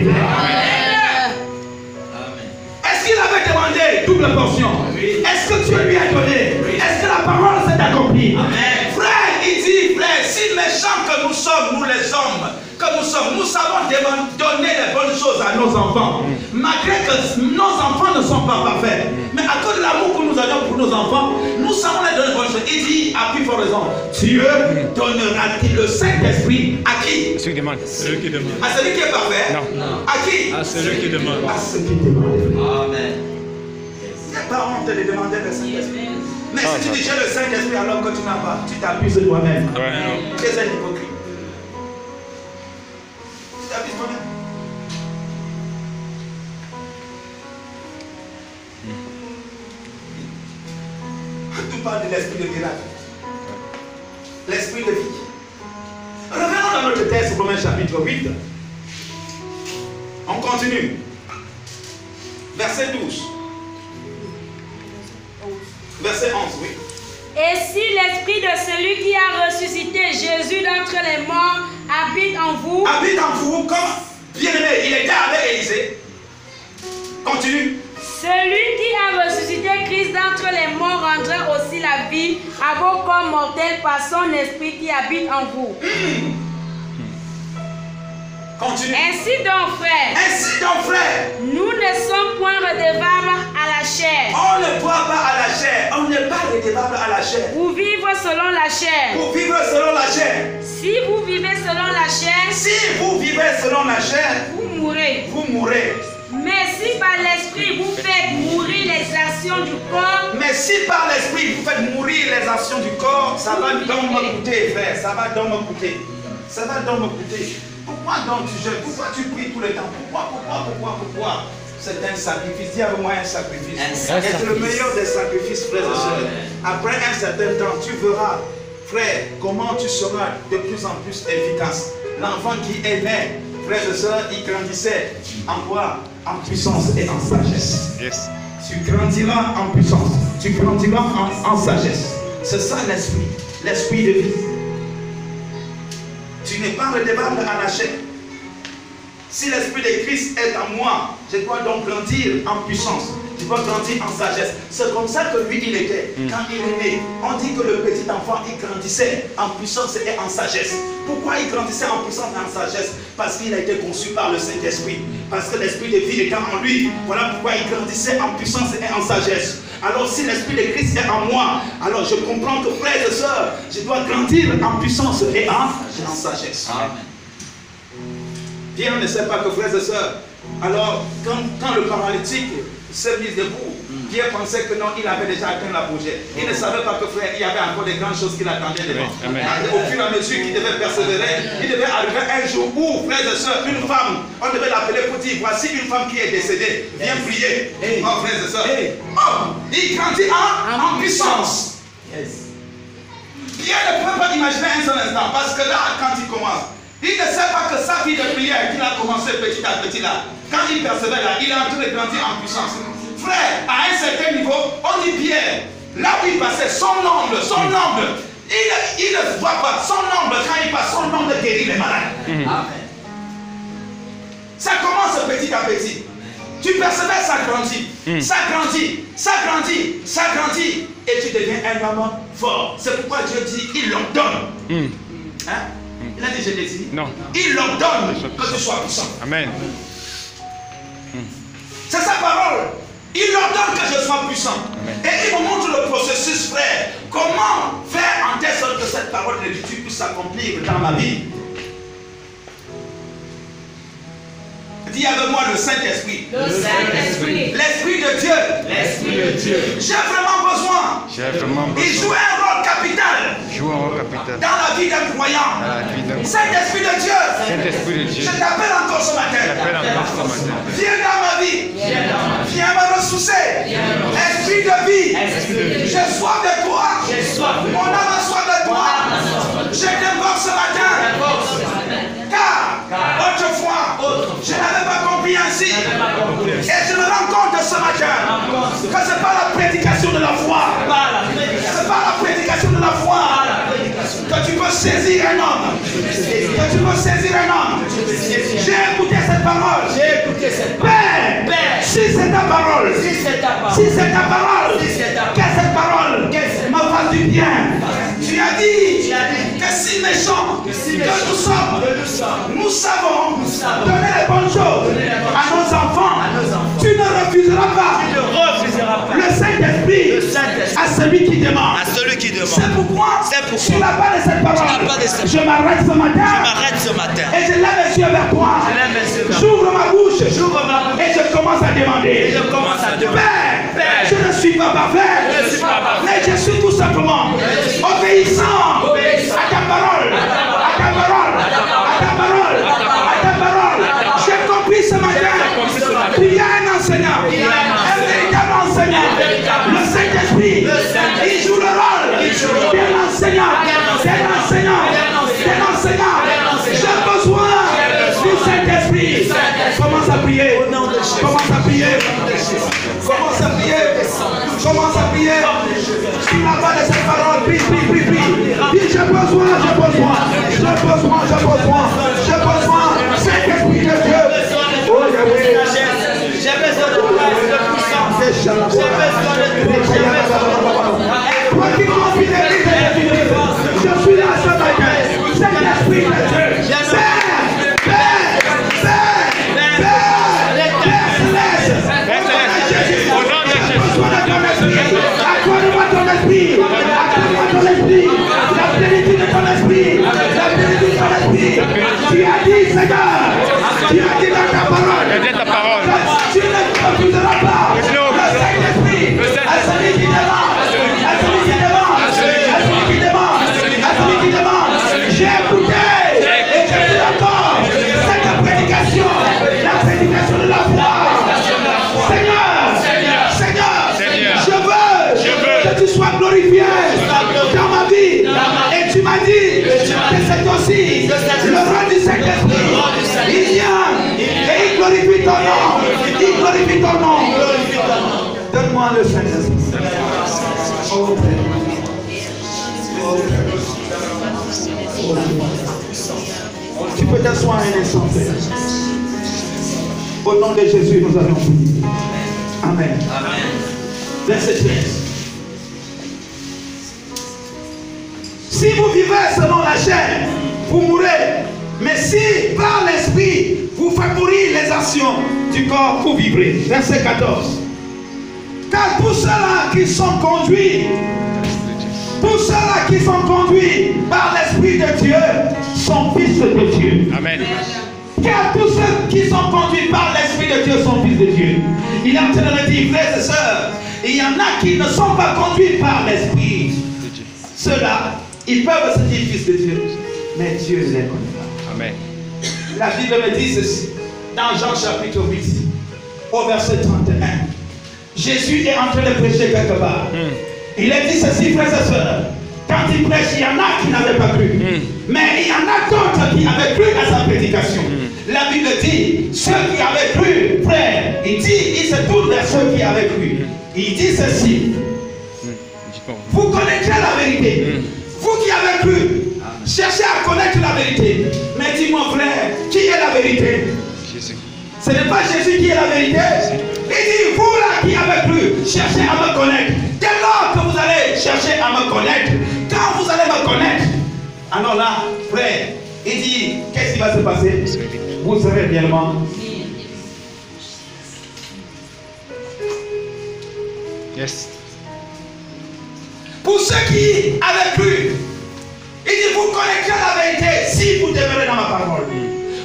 Est-ce qu'il avait demandé double portion? Est-ce que Dieu lui a donné? Est-ce que la parole s'est accomplie? Frère, il dit, frère, si méchants que nous sommes, nous les hommes, que nous sommes, nous savons donner les bonnes choses à nos enfants, malgré que nos enfants ne sont pas parfaits. Mais à cause de l'amour que nous avons pour nos enfants, nous savons les donner les bonnes choses. Il dit, à plus forte raison, Dieu donnera le Saint-Esprit à qui? Celui qui demande. Celui qui demande. À celui qui est parfait? Non. À qui? À celui qui demande. À celui qui demande. Amen. Il n'y a pas honte de demander le Saint-Esprit. Mais si tu dis j'ai le Saint-Esprit alors que tu n'as pas, tu t'abuses de toi-même. Tu es un hypocrite. Tu t'abuses toi-même. Tout parle de l'esprit de miracle. L'esprit de vie. Revenons dans notre texte, Romains chapitre 8. On continue. Verset 12. Verset 11, oui. Et si l'esprit de celui qui a ressuscité Jésus d'entre les morts habite en vous. Habite en vous comme bien-aimé, il était avec Élisée. Continue. Celui qui a ressuscité Christ d'entre les morts rendra aussi la vie à vos corps mortels par son esprit qui habite en vous. Continue. Ainsi donc, frère, nous ne sommes point redevables à la chair. On ne doit pas à la chair. On n'est pas redevable à la chair. Pour vivre selon la chair. Pour vivre selon la chair. Si vous vivez selon la chair. Si vous vivez selon la chair. Vous mourrez. Vous mourrez. Mais si par l'esprit vous faites mourir les actions du corps. Mais si par l'esprit vous faites mourir les actions du corps, ça va donc me coûter, frère. Ça va donc me coûter. Ça va donc me coûter. Pourquoi donc tu jeûnes? Pourquoi tu pries tout le temps? Pourquoi? C'est un sacrifice. Dis avec moi un sacrifice. C'est le meilleur des sacrifices, frères et sœurs. Après un certain temps, tu verras, frère, comment tu seras de plus en plus efficace. L'enfant qui est né, frères et sœurs, il grandissait en quoi? En puissance et en sagesse. Yes. Tu grandiras en puissance. Tu grandiras en sagesse. C'est ça l'esprit. L'esprit de vie. Tu n'es pas redevable à la chair. Si l'esprit de Christ est en moi, je dois donc grandir en puissance. Je dois grandir en sagesse. C'est comme ça que lui, il était. Quand il est né, on dit que le petit enfant, il grandissait en puissance et en sagesse. Pourquoi il grandissait en puissance et en sagesse? Parce qu'il a été conçu par le Saint-Esprit. Parce que l'esprit de vie était en lui. Voilà pourquoi il grandissait en puissance et en sagesse. Alors si l'Esprit de Christ est en moi, alors je comprends que frères et sœurs, je dois grandir en puissance et en sagesse. Pierre ne sait pas que frères et sœurs, alors quand le paralytique s'est mis debout, Pierre pensait que non, il avait déjà atteint l'apogée. Il ne savait pas que frère, il y avait encore des grandes choses qu'il attendait devant. Au fur et à mesure qu'il devait persévérer, il devait arriver un jour où, frères et sœurs, une femme, on devait l'appeler pour dire, voici une femme qui est décédée, viens prier. Oh, frères et sœurs. Oh, il grandit en puissance. Pierre ne pouvait pas imaginer un seul instant, parce que là, quand il commence, il ne sait pas que sa vie de prière qu'il a commencé petit à petit là, quand il persévère là, il est en train de grandir en puissance. Frère, à un certain niveau, on dit Pierre, là où il passait, son ombre, il ne voit pas, son ombre, quand il passe, son ombre guérit les malades. Amen. Ça commence petit à petit. Tu persévères, ça grandit, ça grandit, ça grandit, ça grandit, et tu deviens un homme fort. C'est pourquoi Dieu dit, il l'ordonne. Hein? Il a dit, je l'ai dit. Non. Il l'ordonne que tu sois puissant. Amen. C'est sa parole. Il ordonne que je sois puissant. Amen. Et il me montre le processus, frère. Comment faire en telle sorte que cette parole de l'écriture puisse s'accomplir dans ma vie. Dis avec moi le Saint-Esprit. Le Saint-Esprit. L'Esprit de Dieu. L'Esprit de Dieu. J'ai vraiment besoin. Il joue un rôle capital. Dans la vie d'un croyant. Saint-Esprit de Dieu. Je t'appelle encore ce matin. Viens dans ma vie. Viens me ressourcer. Esprit de vie. J'ai soif de toi. Mon âme a soif de toi. Je t'invoque ce matin. Car autrefois, je n'avais pas compris ainsi. Et je me rends compte ce matin que ce n'est pas la prédication de la foi. Ce n'est pas la prédication de la foi que tu peux saisir un homme. Que tu peux saisir un homme. J'ai écouté cette parole. Père, si c'est ta parole, si c'est ta parole, que cette parole me fasse du bien. Tu as dit que si méchants que nous sommes, nous savons donner les bonnes choses à nos enfants. Tu ne refuseras pas le Saint-Esprit à celui qui demande. C'est pourquoi sur la base de cette parole, je m'arrête ce matin et je lève les yeux vers toi. J'ouvre ma bouche et je commence à demander. Père, je ne suis pas parfait, mais je suis tout simplement obéissant à ta parole, à ta parole, à ta parole, à ta parole. J'ai compris ce matin qu'il y a un enseignant, un véritable enseignant, le Saint-Esprit. Il joue le rôle d'un enseignant, d'un enseignant. J'ai besoin du Saint-Esprit. Commence à prier, commence à prier, commence à prier, commence à prier. Sur la base de cette parole, prie, prie, prie, prie. Dis, j'ai besoin, j'ai besoin, j'ai besoin, j'ai besoin, j'ai besoin. Saint-Esprit de Dieu. Oh, j'ai besoin de puissance. J'ai besoin de toi qui confie l'église de Jésus. Je suis là ce matin. Saint-Esprit de Dieu. Accorde-moi ton esprit, accorde-moi ton esprit, la plénitude de ton esprit, la plénitude de ton esprit. Tu as dit, Seigneur, tu as dit dans ta parole, tu ne refuseras pas le Saint-Esprit à celui qui demande, à celui qui demande, à celui qui demande, à celui qui demande. J'ai écouté et j'ai dit encore cette prédication, la prédication de la foi. Que tu sois glorifié dans ma vie. Et tu m'as dit que c'est aussi le roi du Saint-Esprit. Il vient et il glorifie ton nom. Il glorifie ton nom. Donne-moi le Saint-Esprit. Tu peux t'asseoir un instant. Au nom de Jésus, nous allons prier. Amen. Verset 13. Si vous vivez selon la chair, vous mourrez. Mais si par l'esprit, vous faites mourir les actions du corps, vous vivrez. Verset 14. Car tous ceux-là qui sont conduits, tous ceux-là qui sont conduits par l'Esprit de Dieu sont fils de Dieu. Amen. Car tous ceux qui sont conduits par l'Esprit de Dieu sont fils de Dieu. Il est en train de me dire, frères et sœurs, il y en a qui ne sont pas conduits par l'Esprit. Ceux-là, ils peuvent se dire fils de Dieu, mais Dieu ne les connaît pas. Amen. La Bible me dit ceci, dans Jean chapitre 8, au verset 31. Jésus est en train de prêcher quelque part. Il a dit ceci, frères et sœurs. Quand il prêche, il y en a qui n'avaient pas cru. Mais il y en a d'autres qui avaient cru à sa prédication. La Bible dit, ceux qui avaient cru, frère, il se tourne vers ceux qui avaient cru. Il dit ceci. Vous connaissez la vérité. Vous qui avez cru, cherchez à connaître la vérité. Mais dis-moi, frère, qui est la vérité? Jésus. Ce n'est pas Jésus qui est la vérité. Il dit, vous là qui avez cru, cherchez à me connaître. Dès lors que vous allez chercher à me connaître, quand vous allez me connaître, alors là, frère, il dit, qu'est-ce qui va se passer? Vous serez réellement. Yes. Pour ceux qui avaient cru, il dit, vous connaîtrez la vérité si vous demeurez dans ma parole.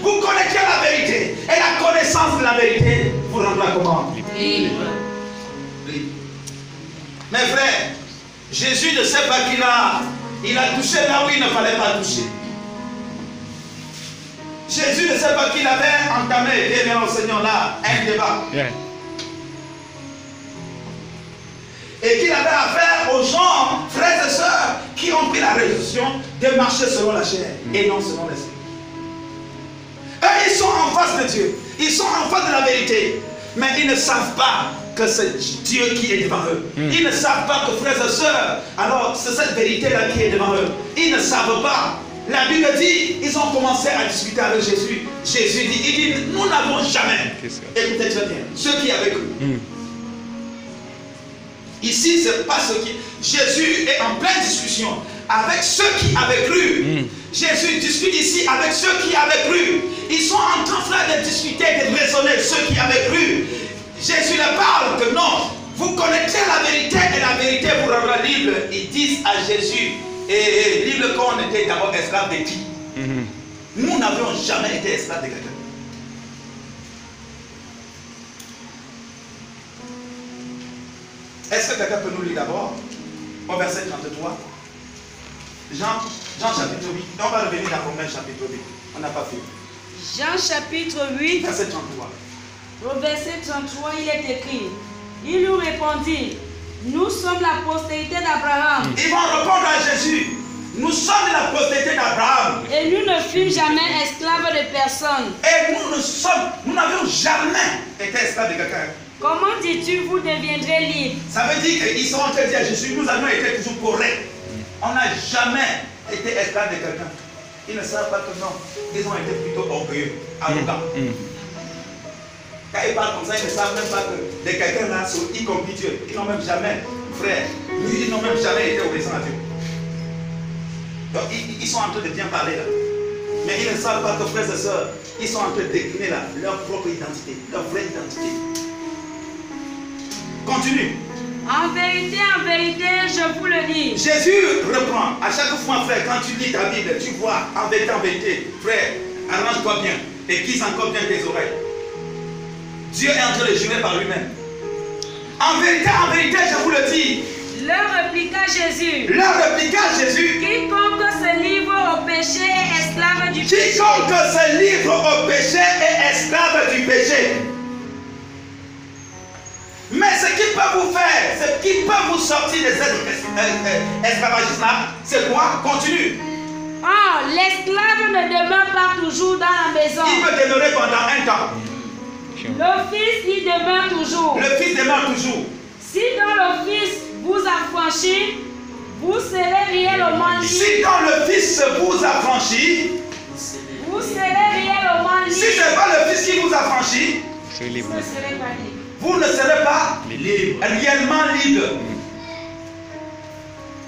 Vous connaîtrez la vérité. Et la connaissance de la vérité vous rendra comment? Libre. Mes frères, Jésus ne sait pas qu'il a touché là où il ne fallait pas toucher. Jésus ne sait pas qu'il avait entamé, derrière l'enseignant là, un débat. Yeah. Et qu'il avait affaire aux gens, frères et sœurs, qui ont pris la résolution de marcher selon la chair et non selon l'esprit. Eux, ils sont en face de Dieu. Ils sont en face de la vérité. Mais ils ne savent pas que c'est Dieu qui est devant eux. Ils ne savent pas que, frères et sœurs, alors c'est cette vérité-là qui est devant eux. Ils ne savent pas. La Bible dit, ils ont commencé à discuter avec Jésus. Jésus dit, il dit, nous n'avons jamais. Écoutez très bien, ceux qui avaient cru. Ici, c'est pas ceux qui... Jésus est en pleine discussion avec ceux qui avaient cru. Jésus discute ici avec ceux qui avaient cru. Ils sont en train de discuter, de raisonner, ceux qui avaient cru. Jésus leur parle que non, vous connaîtrez la vérité et la vérité vous rendra libre. Ils disent à Jésus, libre qu'on était d'abord esclave de qui? Nous n'avions jamais été esclaves de quelqu'un. Est-ce que quelqu'un peut nous lire d'abord au verset 33? Jean chapitre 8. On va revenir dans Romains chapitre 8. On n'a pas fait. Jean chapitre 8. Verset 33. Au verset 33, il est écrit. Il nous répondit, nous sommes la postérité d'Abraham. Ils vont répondre à Jésus. Nous sommes la postérité d'Abraham. Et nous ne fûmes jamais esclaves de personne. Et nous n'avions jamais été esclaves de quelqu'un. Comment dis-tu, vous deviendrez libres? Ça veut dire qu'ils sont en train de dire à Jésus, nous avons été toujours corrects. On n'a jamais été esclaves de quelqu'un. Ils ne savent pas que non. Ils ont été plutôt orgueilleux, arrogants. Quand ils parlent comme ça, ils ne savent même pas que de quelqu'un là, y compris Dieu. Ils n'ont même jamais, frère, ils n'ont même jamais été obéissants à Dieu. Donc ils sont en train de bien parler là. Mais ils ne savent pas que, frères et sœurs, ils sont en train de décliner là leur propre identité, leur vraie identité. Continue. En vérité, je vous le dis. Jésus reprend. À chaque fois, frère, quand tu lis ta Bible, tu vois en vérité, frère, arrange-toi bien. Aiguise encore bien tes oreilles. Dieu est en train de jurer par lui-même. En vérité, je vous le dis. Leur répliqua Jésus. Quiconque se livre au péché est esclave du péché. Quiconque se livre au péché est esclave du péché. Mais ce qui peut vous faire, ce qui peut vous sortir de cet esclavagisme là, c'est quoi? Continue. Oh, l'esclave ne demeure pas toujours dans la maison. Il peut demeurer pendant un temps. Le fils y demeure toujours. Le fils demeure toujours. Si dans le fils vous affranchit, vous serez réellement libre. Si dans le fils vous affranchit, vous serez réellement libre. Si ce n'est pas le fils qui vous affranchit, vous ne serez pas libre. Vous ne serez pas libre, réellement libre.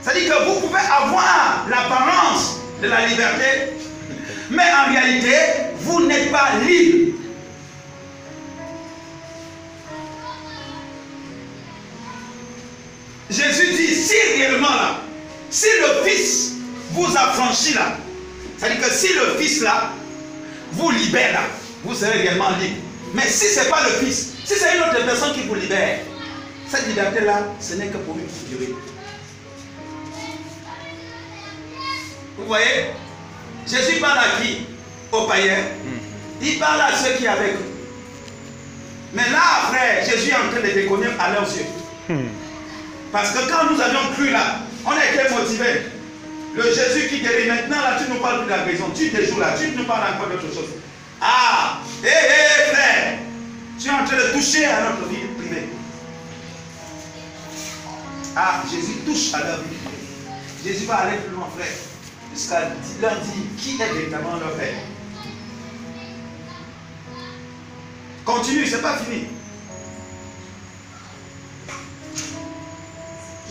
C'est-à-dire que vous pouvez avoir l'apparence de la liberté, mais en réalité, vous n'êtes pas libre. Jésus dit, si réellement là, si le Fils vous affranchit là, c'est-à-dire que si le Fils là, vous libère là, vous serez réellement libre. Mais si ce n'est pas le Fils, si c'est une autre personne qui vous libère, cette liberté là, ce n'est que pour une courte durée. Vous voyez, Jésus parle à qui? Aux païens. Il parle à ceux qui sont avec eux. Mais là, après, Jésus est en train de déconner à leurs yeux. Parce que quand nous avions cru là, on a été motivés. Le Jésus qui guérit maintenant, là, tu ne nous parles plus de la guérison. Tu déjoues là, tu nous parles encore d'autre chose. Ah, hé, frère, tu es en train de toucher à notre vie privée. Ah, Jésus touche à leur vie privée. Jésus va aller plus loin, frère. Jusqu'à leur dire qui est véritablement leur Père. Continue, c'est pas fini.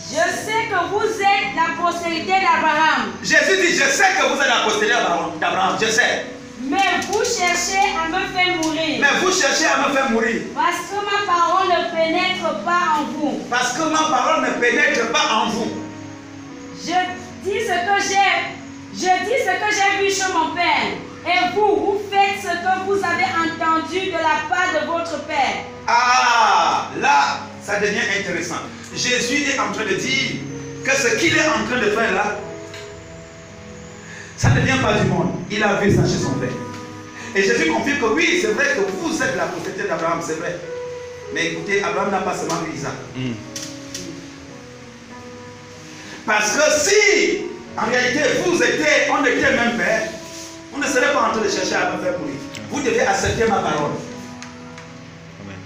Je sais que vous êtes la postérité d'Abraham. Jésus dit, je sais que vous êtes la postérité d'Abraham, je sais. Mais vous cherchez à me faire mourir. Mais vous cherchez à me faire mourir. Parce que ma parole ne pénètre pas en vous. Parce que ma parole ne pénètre pas en vous. Je dis ce que j'ai vu chez mon Père. Et vous faites ce que vous avez entendu de la part de votre Père. Ah, là, ça devient intéressant. Jésus est en train de dire que ce qu'il est en train de faire là, ça ne vient pas du monde. Il a vu ça chez son Père. Et Jésus confirme que oui, c'est vrai que vous êtes la postérité d'Abraham, c'est vrai. Mais écoutez, Abraham n'a pas seulement vu Isaac. Parce que si, en réalité, on était même père, vous ne serez pas en train de chercher à me faire mourir. Vous devez accepter ma parole. Amen.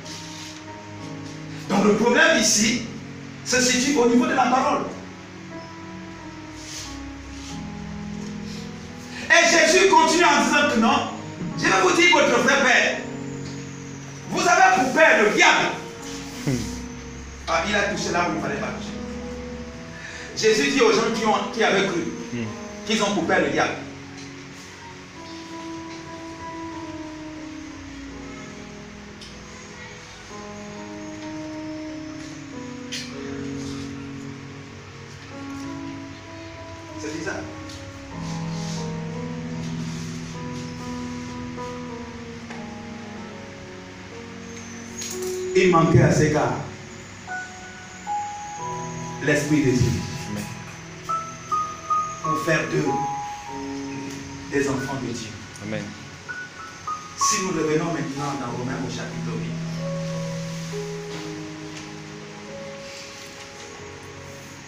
Donc le problème ici se situe au niveau de la parole. Et Jésus continue en disant que non, je vais vous dire votre vrai père. Vous avez pour père le diable. Ah, il a touché là où il ne fallait pas toucher. Jésus dit aux gens qui avaient cru qu'ils ont pour père le diable. C'est bizarre. Il manquait à ces gars l'Esprit de Dieu. Pour faire d'eux des enfants de Dieu. Amen. Si nous revenons maintenant dans Romains au chapitre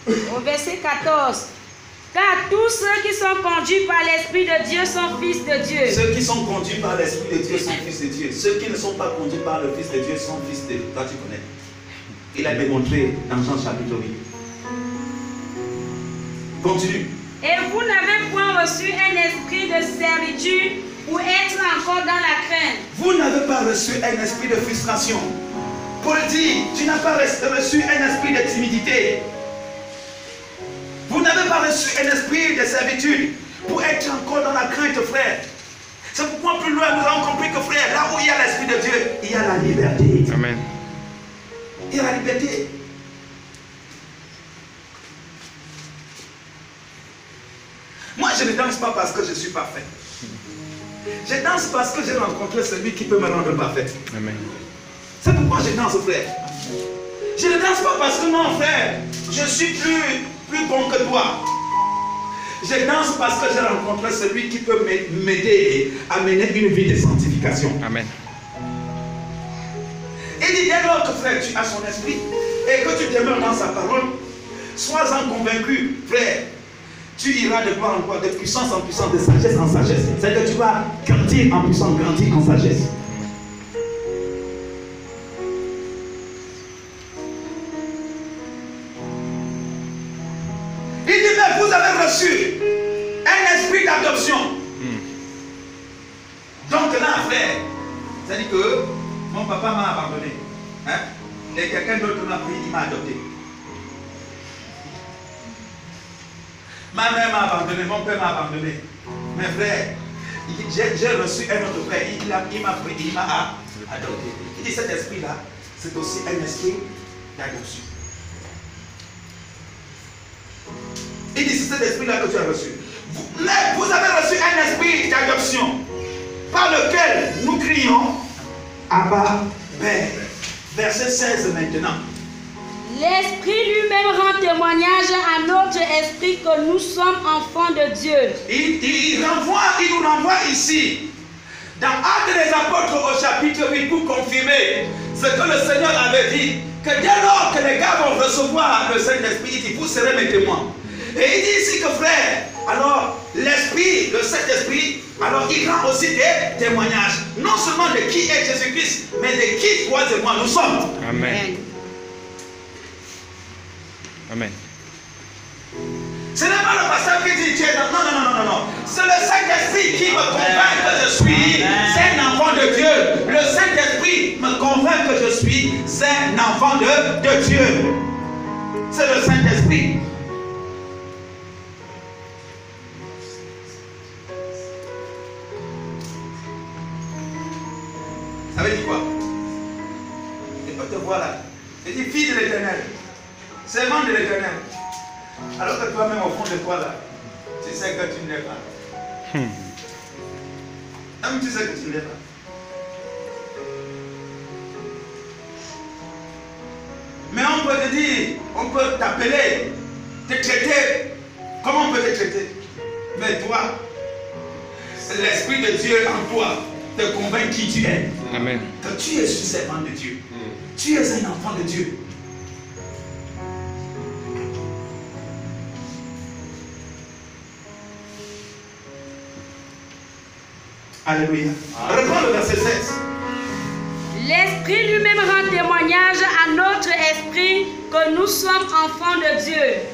8. Au verset 14. Car tous ceux qui sont conduits par l'Esprit de Dieu sont fils de Dieu. Ceux qui sont conduits par l'Esprit de Dieu sont fils de Dieu. Ceux qui ne sont pas conduits par le Fils de Dieu sont fils de Dieu. Toi, tu connais. Il a démontré dans Jean chapitre 8. Continue. Et vous n'avez point reçu un esprit de servitude pour être encore dans la crainte. Vous n'avez pas reçu un esprit de frustration. Paul dit, tu n'as pas reçu un esprit de timidité. Vous n'avez pas reçu un esprit de servitude pour être encore dans la crainte, frère. C'est pourquoi plus loin nous avons compris que, frère, là où il y a l'Esprit de Dieu, il y a la liberté. Amen. Il y a la liberté. Moi, je ne danse pas parce que je suis parfait. Je danse parce que j'ai rencontré celui qui peut me rendre parfait. Amen. C'est pourquoi je danse, frère. Je ne danse pas parce que non, frère, je suis plus bon que toi. Je danse parce que j'ai rencontré celui qui peut m'aider à mener une vie de sanctification. Amen. Il dit dès lors que, frère, tu as son esprit et que tu demeures dans sa parole, sois-en convaincu, frère. Tu iras de gloire en gloire, de puissance en puissance, de sagesse en sagesse. C'est que tu vas grandir en puissance, grandir en sagesse. Il dit, mais vous avez reçu un esprit d'adoption. Donc là, frère, c'est-à-dire que mon papa m'a abandonné. Hein? Et quelqu'un d'autre m'a pris, il m'a adopté. Ma mère m'a abandonné, mon père m'a abandonné. Mais frère, j'ai reçu un autre frère, il m'a pris, il m'a adopté. Il dit cet esprit-là, c'est aussi un esprit d'adoption. Il dit, c'est cet esprit-là que tu as reçu. Mais vous avez reçu un esprit d'adoption par lequel nous crions Abba, Père. Verset 16 maintenant. L'Esprit lui-même rend témoignage à notre esprit que nous sommes enfants de Dieu. Il nous renvoie ici, dans Actes des Apôtres au chapitre 8, pour confirmer ce que le Seigneur avait dit, que dès lors que les gars vont recevoir le Saint-Esprit, il dit, vous serez mes témoins. Et il dit ici que frère, alors l'Esprit, le Saint-Esprit, alors il rend aussi des témoignages, non seulement de qui est Jésus-Christ, mais de qui toi et moi nous sommes. Amen. Amen. Ce n'est pas le pasteur qui dit non. C'est le Saint-Esprit qui me convainc que je suis un enfant de Dieu. Le Saint-Esprit me convainc que je suis un enfant de Dieu. C'est le Saint-Esprit. Ça veut dire quoi? Il peut te voir là. Il dit fille de l'Éternel. Servant de l'Éternel. Alors que toi-même au fond de toi là, tu sais que tu ne l'es pas. Même tu sais que tu ne l'es pas. Mais on peut te dire, on peut t'appeler, te traiter. Comment on peut te traiter? Mais toi, l'Esprit de Dieu en toi te convainc qui tu es. Amen. Que tu es un servant de Dieu. Tu es un enfant de Dieu. Alléluia. Reprends le verset 16. L'Esprit lui-même rend témoignage à notre esprit que nous sommes enfants de Dieu.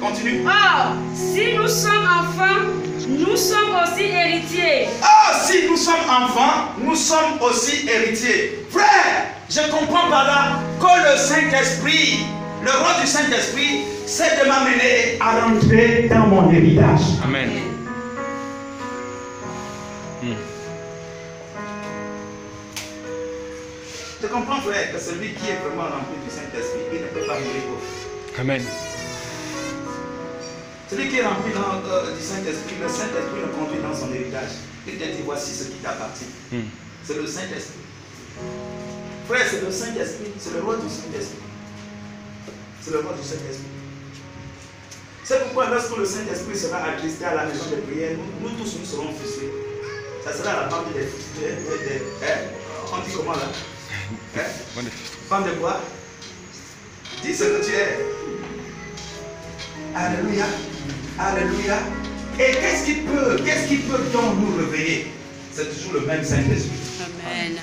Continue. Or, si nous sommes enfants, nous sommes aussi héritiers. Or, si nous sommes enfants, nous sommes aussi héritiers. Frère, je comprends par là que le Saint-Esprit, le rôle du Saint-Esprit, c'est de m'amener à rentrer dans mon héritage. Amen. Je comprends, frère, que celui qui est vraiment rempli du Saint-Esprit, il ne peut pas mourir pauvre. Amen. Celui qui est rempli du Saint-Esprit, le Saint-Esprit le conduit dans son héritage. Il te dit, voici ce qui t'appartient. C'est le Saint-Esprit. Frère, c'est le Saint-Esprit, c'est le rôle du Saint-Esprit. C'est le rôle du Saint-Esprit. C'est pourquoi lorsque le Saint-Esprit sera attristé à la maison de prière, nous tous nous serons frustrés. Ça sera la bande des on dit comment là? Femme de quoi? Dis ce que tu es. Alléluia. Alléluia. Et qu'est-ce qui peut donc nous réveiller? C'est toujours le même Saint-Esprit. Amen.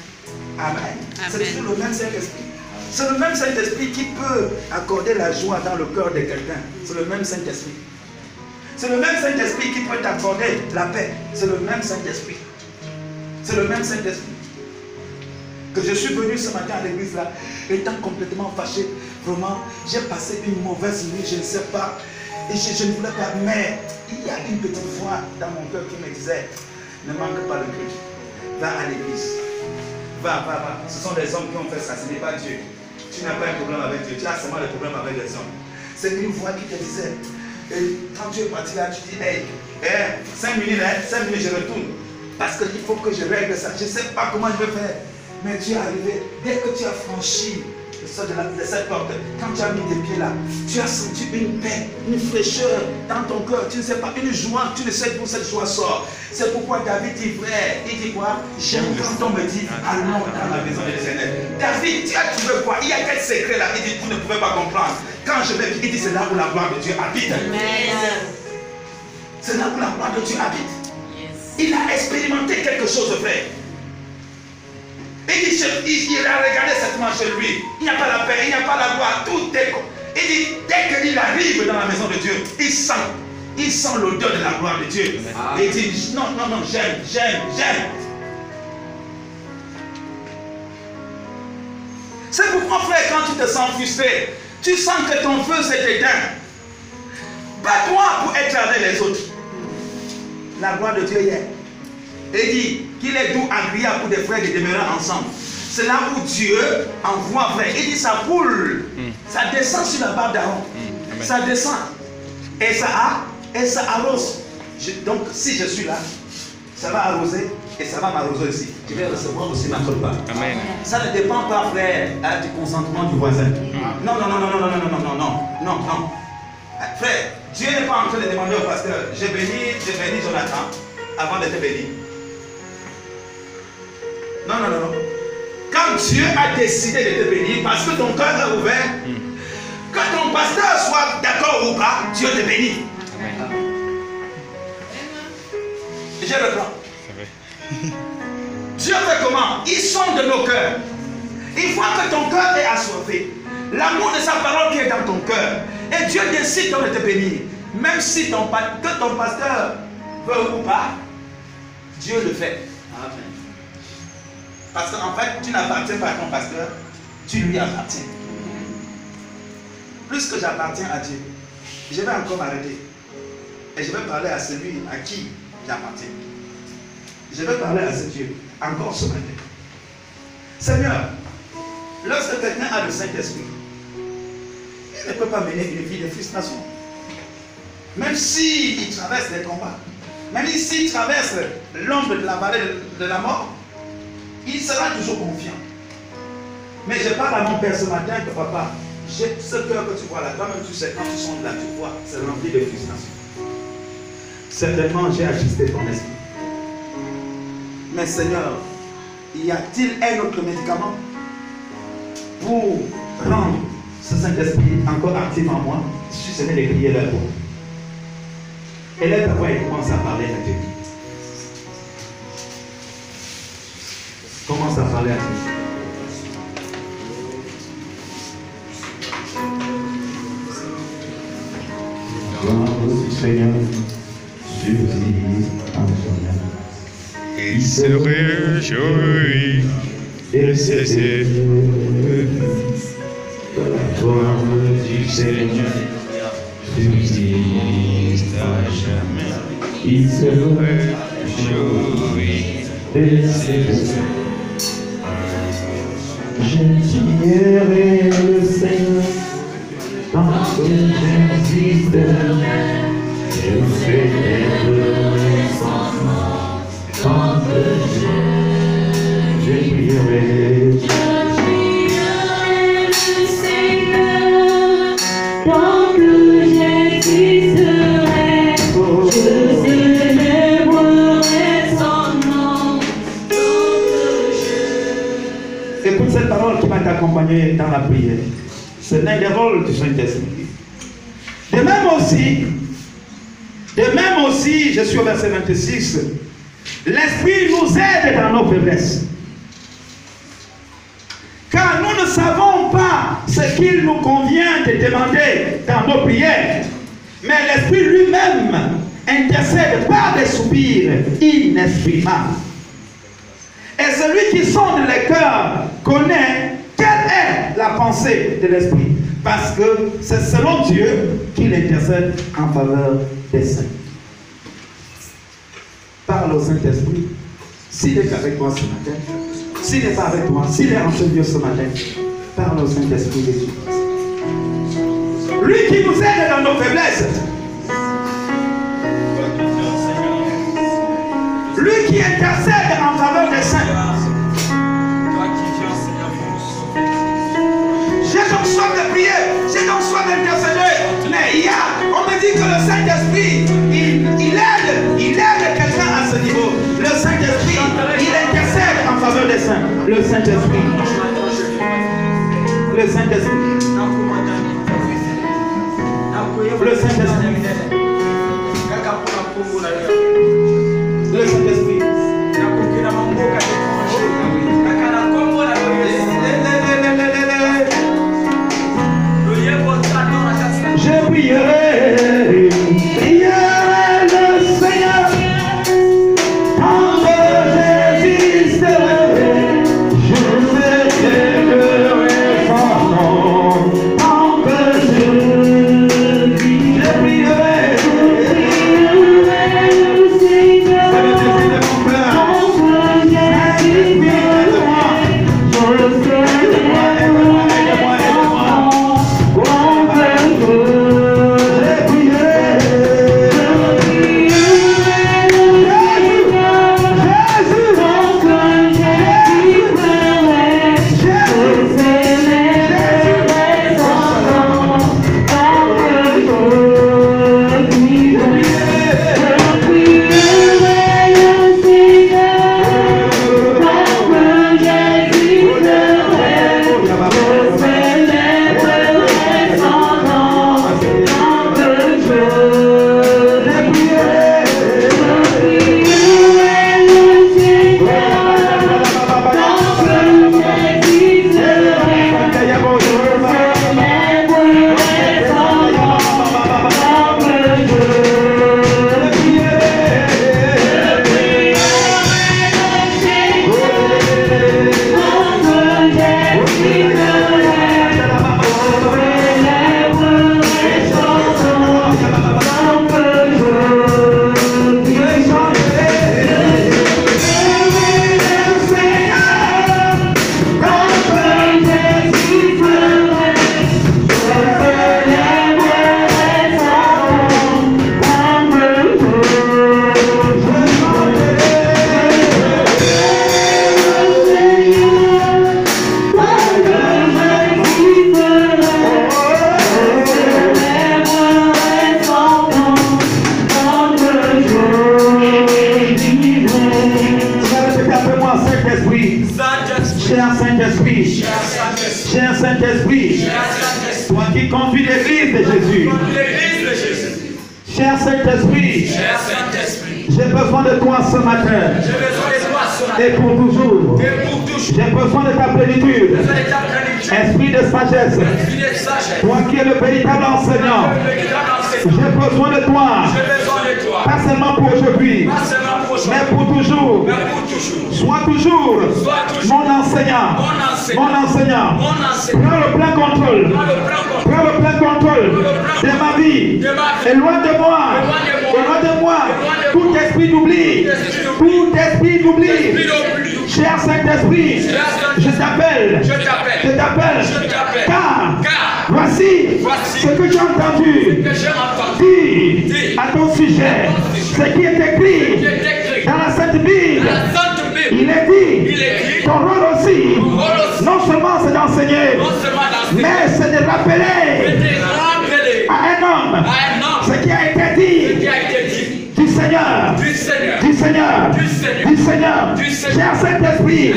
Amen. C'est toujours le même Saint-Esprit. C'est le même Saint-Esprit qui peut accorder la joie dans le cœur de quelqu'un. C'est le même Saint-Esprit. C'est le même Saint-Esprit qui peut t'accorder la paix. C'est le même Saint-Esprit. C'est le même Saint-Esprit. Que je suis venu ce matin à l'église là, étant complètement fâché. Vraiment, j'ai passé une mauvaise nuit, je ne sais pas. Et je ne voulais pas. Mais il y a une petite voix dans mon cœur qui me disait, ne manque pas le culte. Va à l'église. Va. Ce sont des hommes qui ont fait ça, ce n'est pas Dieu. Tu n'as pas un problème avec Dieu, tu as seulement des problèmes avec les hommes. C'est une voix qui te disait, et quand tu es parti là, tu dis, 5 minutes, je retourne. Parce qu'il faut que je règle ça. Je ne sais pas comment je vais faire. Mais tu es arrivé, dès que tu as franchi le sol de cette porte, quand tu as mis tes pieds là, tu as senti une paix, une fraîcheur dans ton cœur. Tu ne sais pas, une joie, tu ne sais d'où cette joie sort. C'est pourquoi David dit, frère, il dit quoi? J'aime quand on me dit, allons dans la maison de l'Éternel. David, tu as trouvé quoi? Il y a quel secret là? Il dit, vous ne pouvez pas comprendre. Quand je vais, il dit, c'est là où la gloire de Dieu habite. C'est là où la gloire de Dieu habite. Il a expérimenté quelque chose, frère. Il dit, il a regardé cette manche chez lui. Il n'y a pas la paix, il n'y a pas la gloire, tout est. Il dit, dès qu'il arrive dans la maison de Dieu, il sent l'odeur de la gloire de Dieu. Et il dit, non, j'aime. C'est pourquoi, frère, quand tu te sens frustré, tu sens que ton feu s'est éteint. Bats-toi pour éclairer les autres. La gloire de Dieu y est. Et il dit qu'il est doux, agréable pour des frères de demeurer ensemble. C'est là où Dieu envoie, frère. Il dit ça coule, ça descend sur la barbe d'Aaron. ça descend. Et ça arrose. Donc, si je suis là, ça va arroser et ça va m'arroser aussi. Je vais recevoir aussi ma part. Amen. Ça ne dépend pas, frère, du consentement du voisin. Non. Frère, Dieu n'est pas en train de demander au pasteur, j'ai béni Jonathan avant d'être béni. Non. Quand Dieu a décidé de te bénir, parce que ton cœur est ouvert, que ton pasteur soit d'accord ou pas, Dieu te bénit. Amen. Je reprends. Dieu fait comment? Il sonde nos cœurs. Il voit que ton cœur est assoiffé. L'amour de sa parole qui est dans ton cœur. Et Dieu décide de te bénir. Même si que ton pasteur veut ou pas, Dieu le fait. Amen. Parce qu'en fait, tu n'appartiens pas à ton pasteur, tu lui appartiens. Plus que j'appartiens à Dieu, je vais encore m'arrêter. Et je vais parler à celui à qui j'appartiens. Je vais parler à ce Dieu encore ce matin. Seigneur, lorsque quelqu'un a le Saint-Esprit, il ne peut pas mener une vie de frustration. Même s'il traverse des combats, même s'il traverse l'ombre de la vallée de la mort, il sera toujours confiant. Mais je parle à mon père ce matin que papa, j'ai ce cœur que tu vois là, toi-même tu sais, quand tu sondes là, tu vois, c'est rempli de frustration. Certainement, j'ai ajusté ton esprit. Mais Seigneur, y a-t-il un autre médicament pour rendre ce Saint-Esprit encore actif en moi? Si ce n'est de crier la voix. Et là, ta voix, elle commence à parler à Dieu. Commence à parler à Dieu. Seigneur, subsiste en son âme. Il se réjouit Et c'est la gloire du Seigneur subsiste à jamais. Il se réjouit et c'est j'aimerai le Seigneur tant que j'existerai. Je célébrerai son nom tant que je prierai. Je prierai le Seigneur tant que j'existerai. Je célébrerai son nom tant que je. Écoute cette parole qui va t'accompagner dans la prière. C'est l'un des rôles du Saint-Esprit. De même aussi, je suis au verset 26, l'Esprit nous aide dans nos faiblesses. Car nous ne savons pas ce qu'il nous convient de demander dans nos prières. Mais l'Esprit lui-même intercède par des soupirs inexprimables. Et celui qui sonde les cœurs connaît quelle est la pensée de l'Esprit. Parce que c'est selon Dieu qu'il intercède en faveur des saints. Parle au Saint-Esprit. S'il est avec toi ce matin, s'il n'est pas avec toi, s'il est en ce lieu ce matin, parle au Saint-Esprit de Dieu. Lui qui nous aide dans nos faiblesses. Lui qui intercède en faveur des saints. J'ai donc soif de prier, j'ai donc soif d'intercéder. Mais on me dit que le Saint-Esprit, il aide quelqu'un à ce niveau. Le Saint-Esprit, il intercède en faveur des saints. Le Saint-Esprit. Le Saint-Esprit. Le Saint-Esprit. Le Saint-Esprit. Je prierai, prierai le Seigneur, tant que j'existerai, je célébrerai son nom, tant que je prierai, prierai le Seigneur. Cher Saint-Esprit, cher Saint-Esprit, toi qui conduis l'église de Jésus. Cher Saint-Esprit, j'ai besoin de toi ce matin et pour toujours. J'ai besoin de ta plénitude. Esprit de sagesse, toi qui es le véritable enseignant, j'ai besoin de toi, pas seulement pour aujourd'hui, mais pour toujours. Sois toujours mon enseignant, mon enseignant. Prends le plein contrôle, prends le plein contrôle de ma vie. Et loin de moi, tout esprit d'oubli, tout esprit d'oubli. Cher Saint-Esprit, je t'appelle, car voici ce que j'ai entendu dire à ton sujet, ce qui est écrit dans la Sainte Bible. Il est dit, ton rôle aussi, non seulement c'est d'enseigner, mais c'est de rappeler à un homme ce qui a été dit du Seigneur, du Seigneur, du Seigneur. Cher Saint-Esprit,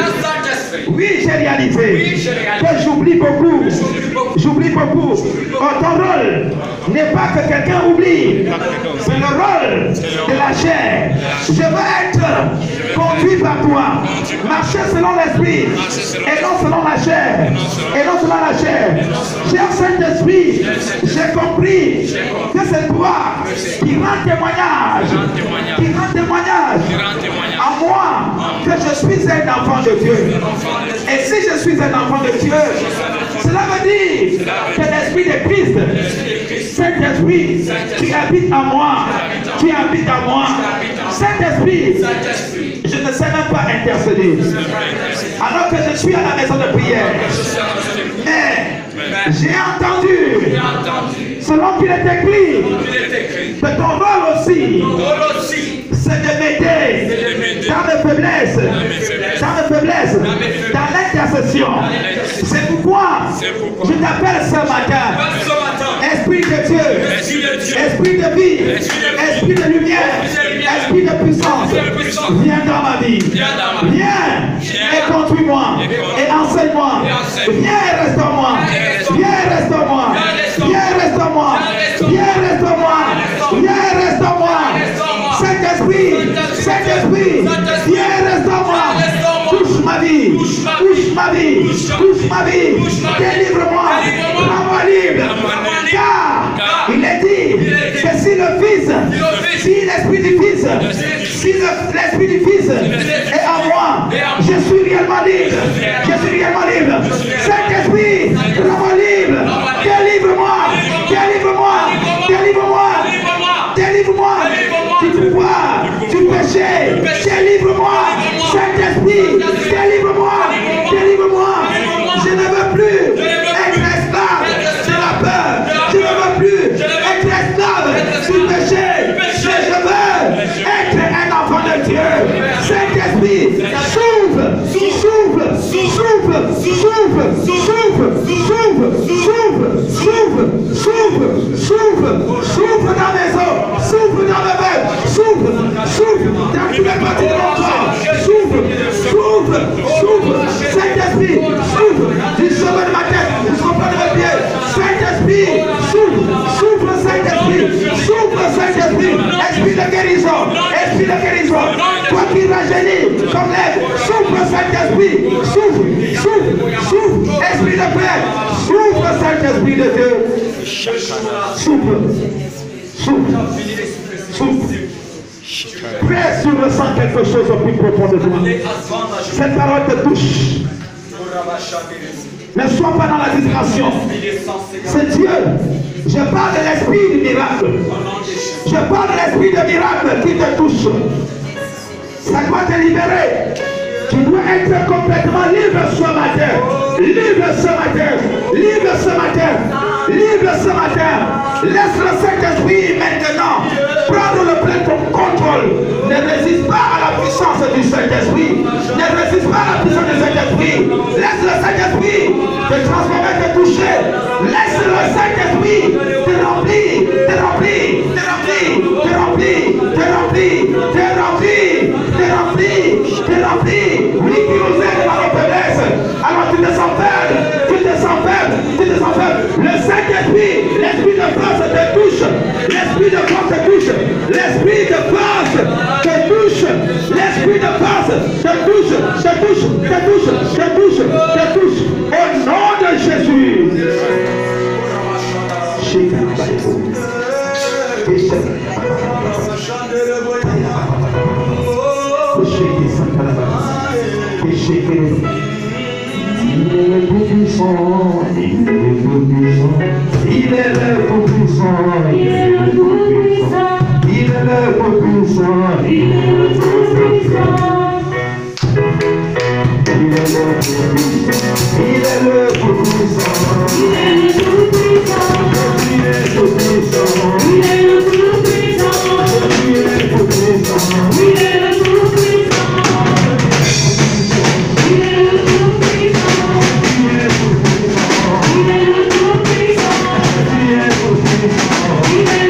oui, j'ai réalisé que j'oublie beaucoup. Oh, ton rôle n'est pas que quelqu'un oublie, c'est le rôle de la chair. Je veux être conduit par toi, marcher selon l'esprit et non selon la chair. Cher Saint-Esprit, j'ai compris que c'est toi qui rends témoignage à moi que je suis un enfant de Dieu. Et si je suis un enfant de Dieu, cela veut dire que l'Esprit de Christ, Saint-Esprit, tu habites en moi, Saint-Esprit, je ne sais même pas intercéder, alors que je suis à la maison de prière. Mais j'ai entendu, selon qu'il est écrit, que ton rôle aussi, c'est de m'aider dans mes faiblesses, dans l'intercession. C'est pourquoi je t'appelle ce matin, Esprit de Dieu, Esprit de vie, Esprit de lumière, Esprit de puissance. Viens dans ma vie, viens et conduis-moi et enseigne-moi. Viens et restaure-moi, viens et restaure-moi, viens et restaure-moi, viens et restaure-moi, viens et restaure-moi. Saint-Esprit, viens et restaure-moi. Touche ma vie, délivre-moi, rends-moi libre. Car il est dit que si le Fils, si l'Esprit du Fils, est en moi, je suis réellement libre. Saint-Esprit, rends-moi libre. Délivre-moi du pouvoir, du péché. Délivre-moi, Saint-Esprit, délivre-moi. Je ne veux plus être esclave de la peur. Je ne veux plus être esclave du péché. Mais je veux être un enfant de Dieu. Saint-Esprit, souffle dans mes os, souffle dans mes veines, souffle dans tous les parties de mon corps, souffle, Saint-Esprit, souffle du sommet de ma tête jusqu'au point de mes pieds. Saint-Esprit, souffle Saint-Esprit, Esprit de guérison, toi qui rajeunis comme l'aigle, souffle Saint-Esprit, souffle, Esprit de paix, souffle Saint-Esprit de Dieu, souffle. Presse, tu ressens quelque chose au plus profond de toi. Cette parole te touche. Ne sois pas dans la distraction. C'est Dieu. Je parle de l'esprit du miracle. Je parle de l'esprit de miracle qui te touche. Ça doit te libérer. Tu dois être complètement libre ce matin. Libre ce matin. Laisse le Saint-Esprit maintenant prendre le plein contrôle. Ne résiste pas à la puissance du Saint-Esprit. Laisse le Saint-Esprit te transformer, te toucher. Laisse le Saint-Esprit te remplir. Oui, qui nous aide dans nos faiblesses. Au nom de Jésus. Il est le tout-puissant, il est le tout-puissant, il est le tout-puissant, il est le tout-puissant, il est le tout-puissant, il est le tout-puissant, il est le tout-puissant, il est le tout-puissant, il est le tout-puissant, il est le tout-puissant, il est le tout-puissant, il est le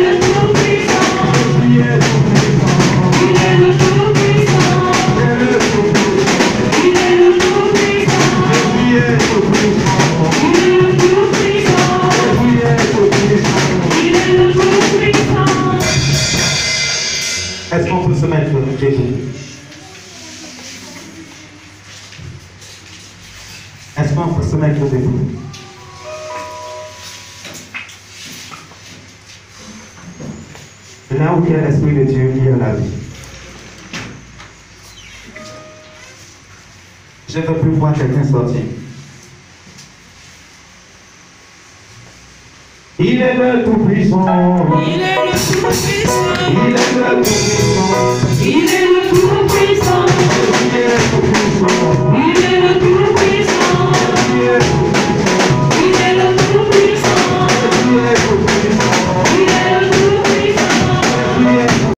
tout-puissant, il est le tout-puissant. Est-ce qu'on peut se mettre debout? Est-ce qu'on peut se mettre debout? Là où il y a l'Esprit de Dieu, il y a la vie. Je ne veux plus voir quelqu'un sortir. Il est le tout-puissant. Il est le tout-puissant. Il est le tout-puissant. Il